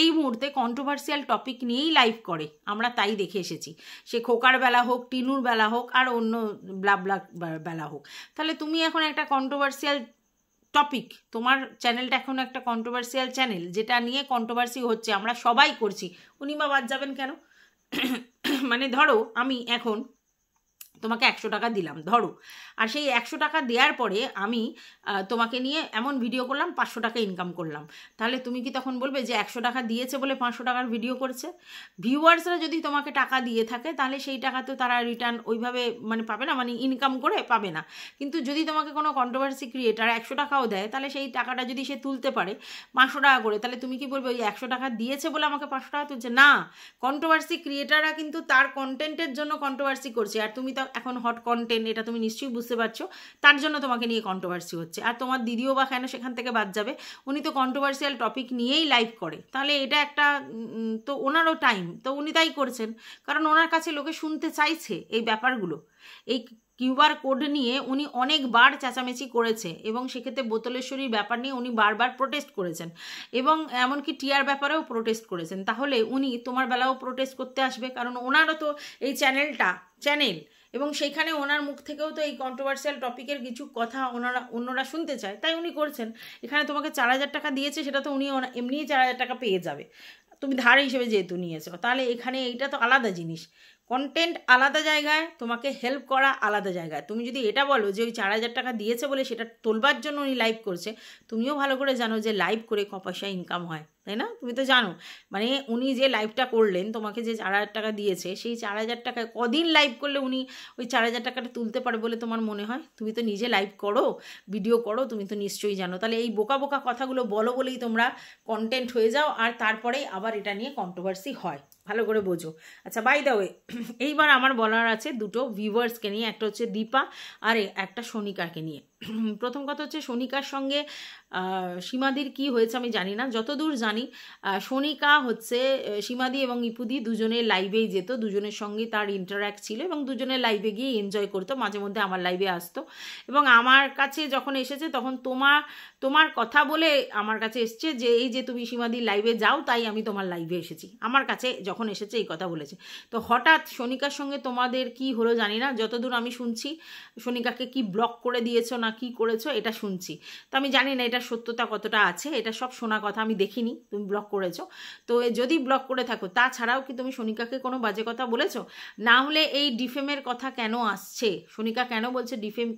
এই মুহূর্তে কন্ট্রোভার্সিয়াল টপিক নিয়েই লাইভ করে, আমরা তাই দেখে এসেছি। সে খোকার বেলা হোক, টিনুর বেলা হোক, আর অন্য ব্লা বেলা হোক। তাহলে তুমি এখন একটা কন্ট্রোভার্সিয়াল টপিক, তোমার চ্যানেলটা এখন একটা কন্ট্রোভার্সিয়াল চ্যানেল, যেটা নিয়ে কন্ট্রোভার্সি হচ্ছে, আমরা সবাই করছি, উনি বা বাদ যাবেন কেন? মানে ধরো আমি এখন তোমাকে 100 টাকা দিলাম ধরো, আর সেই 100 টাকা দেওয়ার পরে আমি তোমাকে নিয়ে এমন ভিডিও করলাম 500 টাকা ইনকাম করলাম, তাহলে তুমি কি তখন বলবে যে 100 টাকা দিয়েছে বলে 500 টাকার ভিডিও করেছে? ভিউয়ার্সরা যদি তোমাকে টাকা দিয়ে থাকে, তাহলে সেই টাকা তো তারা রিটার্ন ওইভাবে মানে পাবে না, মানে ইনকাম করে পাবে না। কিন্তু যদি তোমাকে কোনো কন্ট্রোভার্সি ক্রিয়েটার 100 টাকাও দেয়, তাহলে সেই টাকাটা যদি সে তুলতে পারে 500 টাকা করে, তাহলে তুমি কি বলবে ওই 100 টাকা দিয়েছে বলে আমাকে 500 টাকা তুলছে? না, কন্ট্রোভার্সি ক্রিয়েটাররা কিন্তু তার কন্টেন্টের জন্য কন্ট্রোভার্সি করছে, আর তুমি তো এখন হট কন্টেন্ট, এটা তুমি নিশ্চয়ই বুঝতে পারছো, তার জন্য তোমাকে নিয়ে কন্ট্রোভার্সি হচ্ছে। আর তোমার দিদিও বা কেন সেখান থেকে বাদ যাবে? উনি তো কন্ট্রোভার্সিয়াল টপিক নিয়েই লাইভ করে, তাহলে এটা একটা তো ওনারও টাইম, তো উনি তাই করছেন, কারণ ওনার কাছে লোকে শুনতে চাইছে এই ব্যাপারগুলো। এই কিউআর কোড নিয়ে উনি অনেকবার চেঁচামেচি করেছে, এবং সেক্ষেত্রে বোতলেশ্বরীর ব্যাপার নিয়ে উনি বারবার প্রোটেস্ট করেছেন, এবং এমনকি টিয়ার ব্যাপারেও প্রোটেস্ট করেছেন। তাহলে উনি তোমার বেলাও প্রোটেস্ট করতে আসবে, কারণ ওনারও তো এই চ্যানেল, এবং সেইখানে ওনার মুখ থেকেও তো এই কন্ট্রোভার্সিয়াল টপিকের কিছু কথা অন্যরা শুনতে চায়, তাই উনি করছেন। এখানে তোমাকে 4000 টাকা দিয়েছে, সেটা তো উনি এমনিই 4000 টাকা পেয়ে যাবে, তুমি ধার হিসেবে যেহেতু নিয়েছো, তাহলে এখানে এইটা তো আলাদা জিনিস। কন্টেন্ট আলাদা জায়গায়, তোমাকে হেল্প করা আলাদা জায়গায়। তুমি যদি এটা বলো যে ওই 4,000 টাকা দিয়েছে বলে সেটা তোলবার জন্য উনি লাইভ করছে, তুমিও ভালো করে জানো যে লাইভ করে ক পয়সা ইনকাম হয়, তাই না? তুমি তো জানো, মানে উনি যে লাইভটা করলেন, তোমাকে যে 4,000 টাকা দিয়েছে, সেই 4,000 টাকায় কদিন লাইভ করলে উনি ওই 4,000 টাকাটা তুলতে পারে বলে তোমার মনে হয়? তুমি তো নিজে লাইভ করো, ভিডিও করো, তুমি তো নিশ্চয়ই জানো। তাহলে এই বোকা বোকা কথাগুলো বলো বলেই তোমরা কন্টেন্ট হয়ে যাও, আর তারপরেই আবার এটা নিয়ে কন্ট্রোভার্সি হয়। ভালো করে বোঝো। আচ্ছা, বাই দ্য ওয়ে, এইবার আমার বলার আছে দুটো ভিউয়ার্সকে নিয়ে, একটা হচ্ছে দীপা আর একটা সোনিকাকে নিয়ে। প্রথম কথা হচ্ছে সোনিকার সঙ্গে সীমাদির কি হয়েছে আমি জানি না, যতদূর জানি সোনিকা হচ্ছে সীমাদি এবং ইপুদি দুজনের লাইভেই যেত, দুজনের সঙ্গে তার ইন্টারঅ্যাক্ট ছিল এবং দুজনের লাইভে গিয়ে এনজয় করতো, মাঝে মধ্যে আমার লাইভে আসতো এবং আমার কাছে যখন এসেছে তখন তোমার কথা বলে আমার কাছে এসছে যে এই যে তুমি সীমাদির লাইভে যাও তাই আমি তোমার লাইভে এসেছি, আমার কাছে যখন এসেছে এই কথা বলেছে। তো হঠাৎ সোনিকার সঙ্গে তোমাদের কি হলো জানি না, যতদূর আমি শুনছি সোনিকাকে কি ব্লক করে দিয়েছো না কি করেছো এটা শুনছি। তো আমি জানি না এটা সত্যতা কতটা আছে, এটা সব শোনা কথা, আমি দেখিনি তুমি ব্লক করেছো। তো যদি ব্লক করে থাকো, তাছাড়াও কি তুমি সোনিকাকে কোনো বাজে কথা বলেছো? না হলে এই ডিফেমের কথা কেন আসছে? সোনিকা কেন বলছে ডিফেম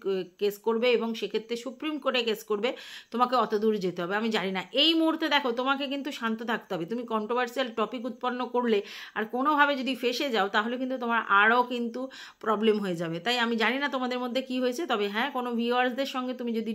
কেস করবে এবং সেক্ষেত্রে সুপ্রিম কোর্টে কেস করবে, তোমাকে অত দূর যেতে হবে? আমি জানি না। এই মুহূর্তে দেখো, তোমাকে কিন্তু শান্ত থাকতে হবে। তুমি কন্ট্রোভার্সিয়াল টপিক উৎপন্ন করলে আর কোনোভাবে যদি ফেসে যাও তাহলে কিন্তু তোমার আরও কিন্তু প্রবলেম হয়ে যাবে। তাই আমি জানি না তোমাদের মধ্যে কি হয়েছে, তবে হ্যাঁ, কোনো ভিউয়ার্সদের সঙ্গে তুমি যদি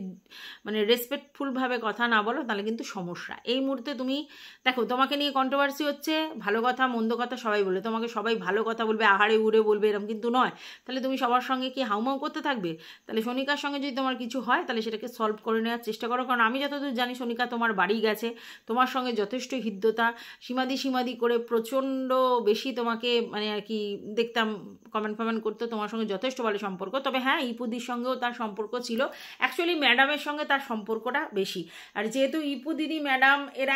মানে রেসপেক্টফুলভাবে কথা না বলো তাহলে কিন্তু সমস্যা। এই মুহূর্তে তুমি দেখো, তোমাকে নিয়ে কন্ট্রোভার্সি হচ্ছে, ভালো কথা মন্দ কথা সবাই বলে, তোমাকে সবাই ভালো কথা বলবে, আহারে উড়ে বলবে, এরকম কিন্তু নয়। তাহলে তুমি সবার সঙ্গে কি হাউমাউ করতে থাকবে? তাহলে সোনিকার সঙ্গে যদি তোমার কিছু হয় তাহলে সেটাকে সলভ করে নেওয়ার চেষ্টা করো, কারণ আমি যতদূর জানি সোনিকা তোমার বাড়ি গেছে, তোমার সঙ্গে যথেষ্ট হৃদ্যতা, সীমাদি করে প্রচণ্ড বেশি তোমাকে মানে আর কি দেখতাম, কমেন্ট করতো, তোমার সঙ্গে যথেষ্ট ভালো সম্পর্ক। তবে হ্যাঁ, ইপুদির সঙ্গেও তার সম্পর্ক ছিল, অ্যাকচুয়ালি ম্যাডামের সঙ্গে তার সম্পর্কটা বেশি। আর যেহেতু ইপু দিদি ম্যাডাম এরা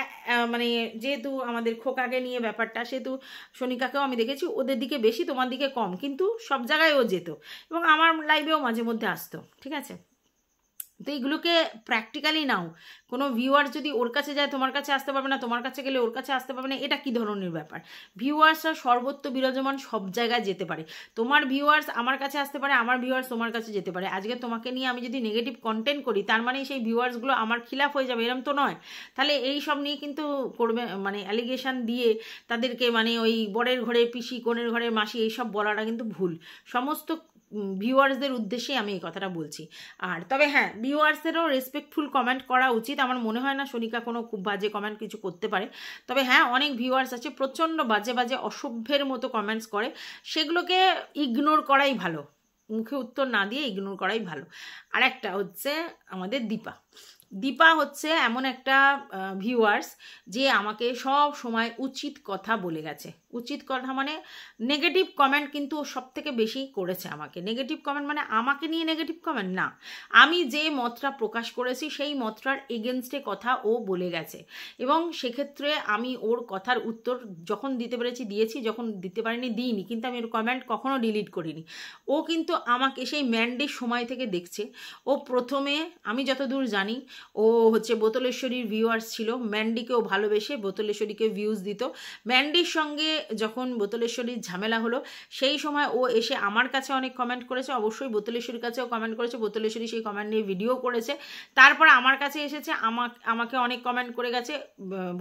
মানে যেহেতু আমাদের খোকাকে নিয়ে ব্যাপারটা, সেহেতু সোনিকাকেও আমি দেখেছি ওদের দিকে বেশি, তোমার দিকে কম, কিন্তু সব জায়গায় ও যেত এবং আমার লাইভেও মাঝে মধ্যে আসতো, ঠিক আছে? তো এইগুলোকে প্র্যাকটিক্যালি নাও। কোনো ভিউয়ার্স যদি ওর কাছে যায় তোমার কাছে আসতে পারবে না, তোমার কাছে গেলে ওর কাছে আসতে পারবে না, এটা কি ধরনের ব্যাপার? ভিউয়ার্সরা সর্বত্র বিরাজমান, সব জায়গায় যেতে পারে। তোমার ভিউয়ার্স আমার কাছে আসতে পারে, আমার ভিউয়ার্স তোমার কাছে যেতে পারে। আজকে তোমাকে নিয়ে আমি যদি নেগেটিভ কন্টেন্ট করি তার মানে সেই ভিউয়ার্সগুলো আমার খিলাফ হয়ে যাবে, এরম তো নয়। তাহলে এই সব নিয়ে কিন্তু করবে মানে অ্যালিগেশন দিয়ে তাদেরকে মানে ওই বরের ঘরে পিসি, কোণের ঘরে মাসি এইসব বলাটা কিন্তু ভুল। সমস্ত ভিউয়ার্সদের উদ্দেশ্যে আমি এই কথাটা বলছি। আর তবে হ্যাঁ, ভিউয়ার্সদেরও রেসপেক্টফুল কমেন্ট করা উচিত। আমার মনে হয় না সোনিকা কোনো খুব বাজে কমেন্ট কিছু করতে পারে। তবে হ্যাঁ, অনেক ভিউয়ার্স আছে প্রচণ্ড বাজে বাজে অসভ্যের মতো কমেন্টস করে, সেগুলোকে ইগনোর করাই ভালো, মুখে উত্তর না দিয়ে ইগনোর করাই ভালো। আর একটা হচ্ছে আমাদের দীপা হচ্ছে এমন একটা ভিউয়ার্স যে আমাকে সব সময় উচিত কথা বলে গেছে। উচিত কথা মানে নেগেটিভ কমেন্ট কিন্তু ও সব থেকে বেশি করেছে আমাকে। নেগেটিভ কমেন্ট মানে আমাকে নিয়ে নেগেটিভ কমেন্ট না, আমি যে মতটা প্রকাশ করেছি সেই মতটার এগেনস্টে কথা ও বলে গেছে এবং সেক্ষেত্রে আমি ওর কথার উত্তর যখন দিতে পেরেছি দিয়েছি, যখন দিতে পারিনি দিইনি, কিন্তু আমি ওর কমেন্ট কখনো ডিলিট করিনি। ও কিন্তু আমাকে সেই ম্যান্ডির সময় থেকে দেখছে। ও প্রথমে আমি যতদূর জানি ও হচ্ছে বোতলেশ্বরীর ভিউয়ার্স ছিল, ম্যান্ডিকেও ভালোবেসে বোতলেশ্বরীকে ভিউজ দিত। ম্যান্ডির সঙ্গে যখন বোতলেশ্বরীর ঝামেলা হলো সেই সময় ও এসে আমার কাছে অনেক কমেন্ট করেছে, অবশ্যই বোতলেশ্বরীর কাছেও কমেন্ট করেছে, বোতলেশ্বরী সেই কমেন্ট নিয়ে ভিডিও করেছে। তারপর আমার কাছে এসেছে, আমাকে অনেক কমেন্ট করে গেছে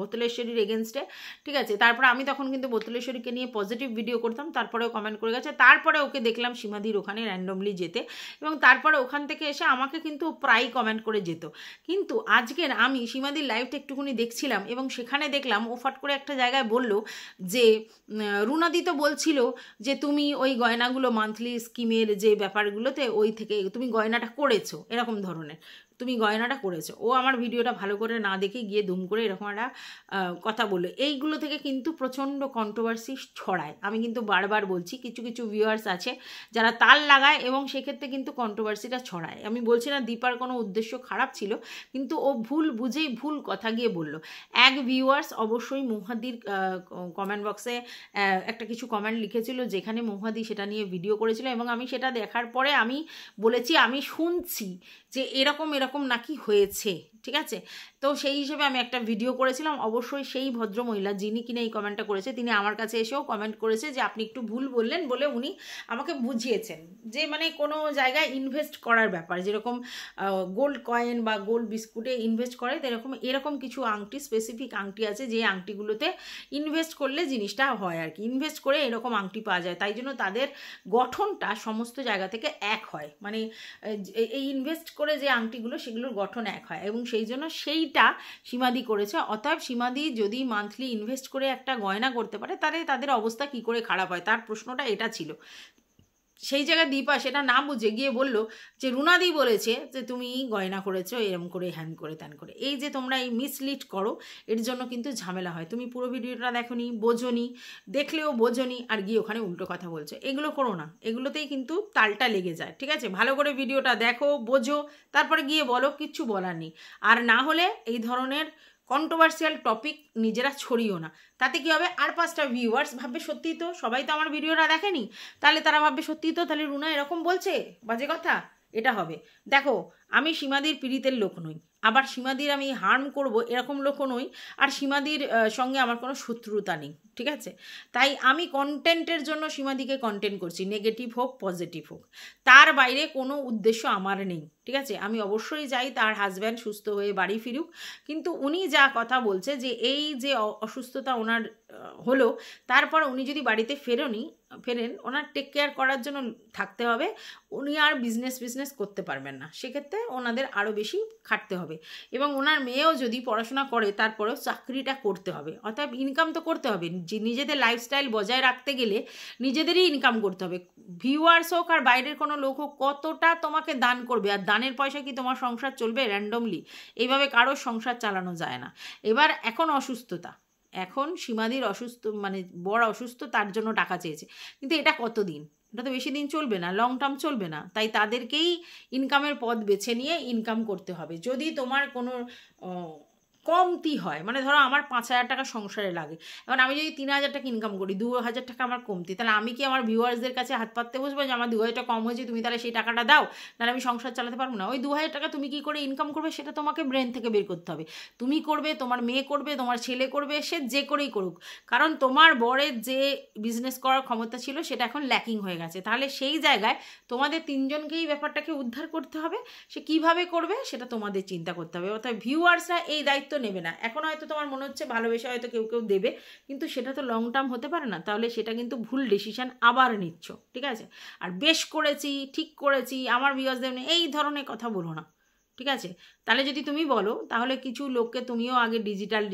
বোতলেশ্বরীর এগেনস্টে, ঠিক আছে? তারপর আমি তখন কিন্তু বোতলেশ্বরীকে নিয়ে পজিটিভ ভিডিও করতাম, তারপরেও কমেন্ট করে গেছে। তারপরে ওকে দেখলাম সীমাদির ওখানে র্যান্ডমলি যেতে এবং তারপরে ওখান থেকে এসে আমাকে কিন্তু প্রায় কমেন্ট করে যেত। কিন্তু আজকের আমি সীমাদির লাইভটা একটুখানি দেখছিলাম এবং সেখানে দেখলাম ও ফট করে একটা জায়গায় বলল যে রুনাদি তো বলছিল যে তুমি ওই গয়নাগুলো মান্থলি স্কিমের যে ব্যাপারগুলোতে ওই থেকে তুমি গয়নাটা করেছো, এরকম ধরনের তুমি গয়নাটা করেছো। ও আমার ভিডিওটা ভালো করে না দেখে গিয়ে দুম করে এরকম একটা কথা বললো। এইগুলো থেকে কিন্তু প্রচণ্ড কন্ট্রোভার্সি ছড়ায়। আমি কিন্তু বারবার বলছি, কিছু কিছু ভিউয়ার্স আছে যারা তাল লাগায় এবং সেক্ষেত্রে কিন্তু কন্ট্রোভার্সিটা ছড়ায়। আমি বলছি না দীপার কোনো উদ্দেশ্য খারাপ ছিল, কিন্তু ও ভুল বুঝেই ভুল কথা গিয়ে বলল। এক ভিউয়ার্স অবশ্যই মৌহাদির কমেন্ট বক্সে একটা কিছু কমেন্ট লিখেছিল যেখানে মৌহাদি সেটা নিয়ে ভিডিও করেছিল এবং আমি সেটা দেখার পরে আমি বলেছি আমি শুনছি যে এরকম নাকি হয়েছে, ঠিক আছে? তো সেই হিসেবে আমি একটা ভিডিও করেছিলাম। অবশ্যই সেই ভদ্রমহিলা যিনি কিনা এই কমেন্টটা করেছে তিনি আমার কাছে এসেও কমেন্ট করেছে যে আপনি একটু ভুল বললেন, বলে উনি আমাকে বুঝিয়েছেন যে মানে কোনো জায়গায় ইনভেস্ট করার ব্যাপার, যেরকম গোল্ড কয়েন বা গোল্ড বিস্কুটে ইনভেস্ট করে এরকম কিছু আংটি, স্পেসিফিক আংটি আছে যে আংটিগুলোতে ইনভেস্ট করলে জিনিসটা হয় আর কি, ইনভেস্ট করে এরকম আংটি পাওয়া যায়। তাই জন্য তাদের গঠনটা সমস্ত জায়গা থেকে এক হয়, মানে এই ইনভেস্ট করে যে আংটিগুলো সেগুলোর গঠন এক হয়, এবং সেই জন্য সেইটা সীমাদি করেছে। অতএব সীমাদি যদি মান্থলি ইনভেস্ট করে একটা গয়না করতে পারে তাহলে তাদের অবস্থা কি করে খারাপ হয়, তার প্রশ্নটা এটা ছিল। সেই জায়গায় দীপা সেটা না বুঝে গিয়ে বলল যে রুনাদি বলেছে যে তুমি গয়না করেছো এরম করে, হ্যান করে, ত্যান করে। এই যে তোমরা এই মিসলিড করো, এর জন্য কিন্তু ঝামেলা হয়। তুমি পুরো ভিডিওটা দেখোনি, বোঝোনি, দেখলেও বোঝোনি, আর গিয়ে ওখানে উল্টো কথা বলছো। এগুলো করো না, এগুলোতেই কিন্তু তালটা লেগে যায়। ঠিক আছে, ভালো করে ভিডিওটা দেখো, বোঝো, তারপরে গিয়ে বলো, কিচ্ছু বলার নেই। আর না হলে এই ধরনের কন্ট্রোভার্সিয়াল টপিক নিজেরা ছড়িও না। তাতে কি হবে, আর 5টা ভিউয়ার্স ভাববে সত্যিই তো, সবাই তো আমার ভিডিওটা দেখেনি, তাহলে তারা ভাববে সত্যিই তো, তাহলে রুনা এরকম বলছে বাজে কথা, এটা হবে। দেখো, আমি সীমাদির পীড়িতের লোক নই, আবার সীমাদির আমি হার্ম করব এরকম লোকও নই, আর সীমাদির সঙ্গে আমার কোনো শত্রুতা নেই। ঠিক আছে, তাই আমি কন্টেন্টের জন্য সীমাদিকে কন্টেন্ট করছি, নেগেটিভ হোক পজিটিভ হোক, তার বাইরে কোনো উদ্দেশ্য আমার নেই। ঠিক আছে, আমি অবশ্যই চাই তার হাজব্যান্ড সুস্থ হয়ে বাড়ি ফিরুক, কিন্তু উনি যা কথা বলছে যে এই যে অসুস্থতা ওনার হলো, তারপর উনি যদি বাড়িতে ফেরেন, ওনার টেক কেয়ার করার জন্য থাকতে হবে, উনি আর বিজনেস করতে পারবেন না, সেক্ষেত্রে ওনাদের আরও বেশি খাটতে হবে। এবং ওনার মেয়েও যদি পড়াশোনা করে তারপরেও চাকরিটা করতে হবে, অর্থাৎ ইনকাম তো করতে হবে। যে নিজেদের লাইফস্টাইল বজায় রাখতে গেলে নিজেদেরই ইনকাম করতে হবে। ভিউয়ার্স হোক আর বাইরের কোনো লোক হোক, কতটা তোমাকে দান করবে, আর দানের পয়সা কি তোমার সংসার চলবে র্যান্ডমলি? এইভাবে কারো সংসার চালানো যায় না। এবার এখন অসুস্থতা, এখন সীমাদির অসুস্থ, মানে বড় অসুস্থ, তার জন্য টাকা চেয়েছে, কিন্তু এটা কতদিন? এটা তো বেশি দিন চলবে না, লং টার্ম চলবে না। তাই তাদেরকেই ইনকামের পথ বেছে নিয়ে ইনকাম করতে হবে। যদি তোমার কোনো কমতি হয়, মানে ধরো আমার 5,000 টাকা সংসারে লাগে, এখন আমি যদি 3,000 টাকা ইনকাম করি, 2,000 টাকা আমার কমতি, তাহলে আমি কি আমার ভিউয়ার্সদের কাছে হাত পাততে বসবো যে আমার 2,000 টাকা কম হয়েছে, তুমি তাহলে সেই টাকাটা দাও, নাহলে আমি সংসার চালাতে পারবো না? ওই 2,000 টাকা তুমি কি করে ইনকাম করবে সেটা তোমাকে ব্রেন থেকে বের করতে হবে। তুমি করবে, তোমার মেয়ে করবে, তোমার ছেলে করবে, সে যে করেই করুক, কারণ তোমার বরের যে বিজনেস করার ক্ষমতা ছিল সেটা এখন ল্যাকিং হয়ে গেছে। তাহলে সেই জায়গায় তোমাদের 3জনকেই ব্যাপারটাকে উদ্ধার করতে হবে। সে কিভাবে করবে সেটা তোমাদের চিন্তা করতে হবে। অর্থাৎ ভিউয়ার্সরা এই দায়িত্ব নেবে না। এখন হয়তো তোমার মনে হচ্ছে ভালোবেসে হয়তো কেউ দেবে, কিন্তু সেটা তো লং টার্ম হতে পারে না, তাহলে সেটা কিন্তু ভুল ডিসিশন আবার নিচ্ছ। ঠিক আছে, আর বেশ করেছি, ঠিক করেছি, আমার ভিউয়ার্সদের এই ধরনের কথা বলো না। ঠিক আছে, তাহলে যদি তুমি বলো, তাহলে কিছু লোককে তুমিও আগে ডিজিটাল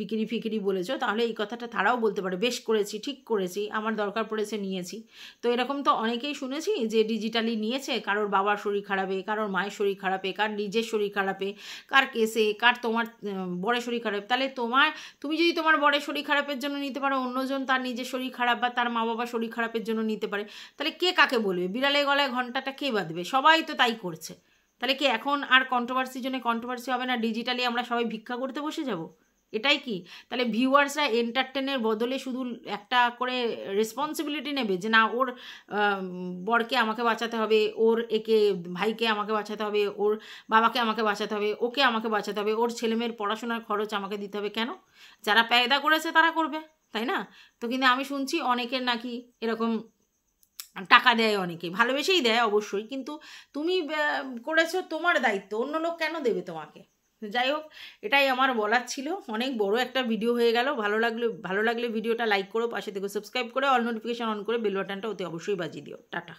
বিক্রি ফিকিরি বলেছো, তাহলে এই কথাটা তারাও বলতে পারে, বেশ করেছি, ঠিক করেছি, আমার দরকার পড়েছে নিয়েছি। তো এরকম তো অনেকেই শুনেছি যে ডিজিটালি নিয়েছে, কারোর বাবার শরীর খারাপে, কারোর মায়ের শরীর খারাপে, কার নিজের শরীর খারাপে, কার কেসে, কার তোমার বরের শরীর খারাপ। তাহলে তুমি যদি তোমার বরের শরীর খারাপের জন্য নিতে পারো, অন্যজন তার নিজের শরীর খারাপ বা তার মা বাবার শরীর খারাপের জন্য নিতে পারে, তাহলে কে কাকে বলবে? বিড়ালে গলায় ঘন্টাটা কে বাঁধবে? সবাই তো তাই করছে। তাহলে কি এখন আর কন্ট্রোভার্সির জন্য কন্ট্রোভার্সি হবে না? ডিজিটালি আমরা সবাই ভিক্ষা করতে বসে যাব? এটাই কি? তাহলে ভিউয়ার্সরা এন্টারটেনের বদলে শুধু একটা করে রেসপন্সিবিলিটি নেবে যে না, ওর বরকে আমাকে বাঁচাতে হবে, ওর ভাইকে আমাকে বাঁচাতে হবে, ওর বাবাকে আমাকে বাঁচাতে হবে, ওকে আমাকে বাঁচাতে হবে, ওর ছেলেমেয়ের পড়াশোনার খরচ আমাকে দিতে হবে। কেন? যারা পেয়দা করেছে তারা করবে, তাই না? তো কিন্তু আমি শুনছি অনেকের নাকি এরকম টাকা দেয়, অনেকে ভালোবেসেই দেয় অবশ্যই, কিন্তু তুমি করেছো, তোমার দায়িত্ব, অন্য লোক কেন দেবে তোমাকে? যাই হোক, এটাই আমার বলার ছিল। অনেক বড় একটা ভিডিও হয়ে গেল। ভালো লাগলে ভিডিওটা লাইক করো, পাশে থেকে সাবস্ক্রাইব করে অল নোটিফিকেশন অন করে বেল বাটনটা অতি অবশ্যই বাজিয়ে দিও। টাটা।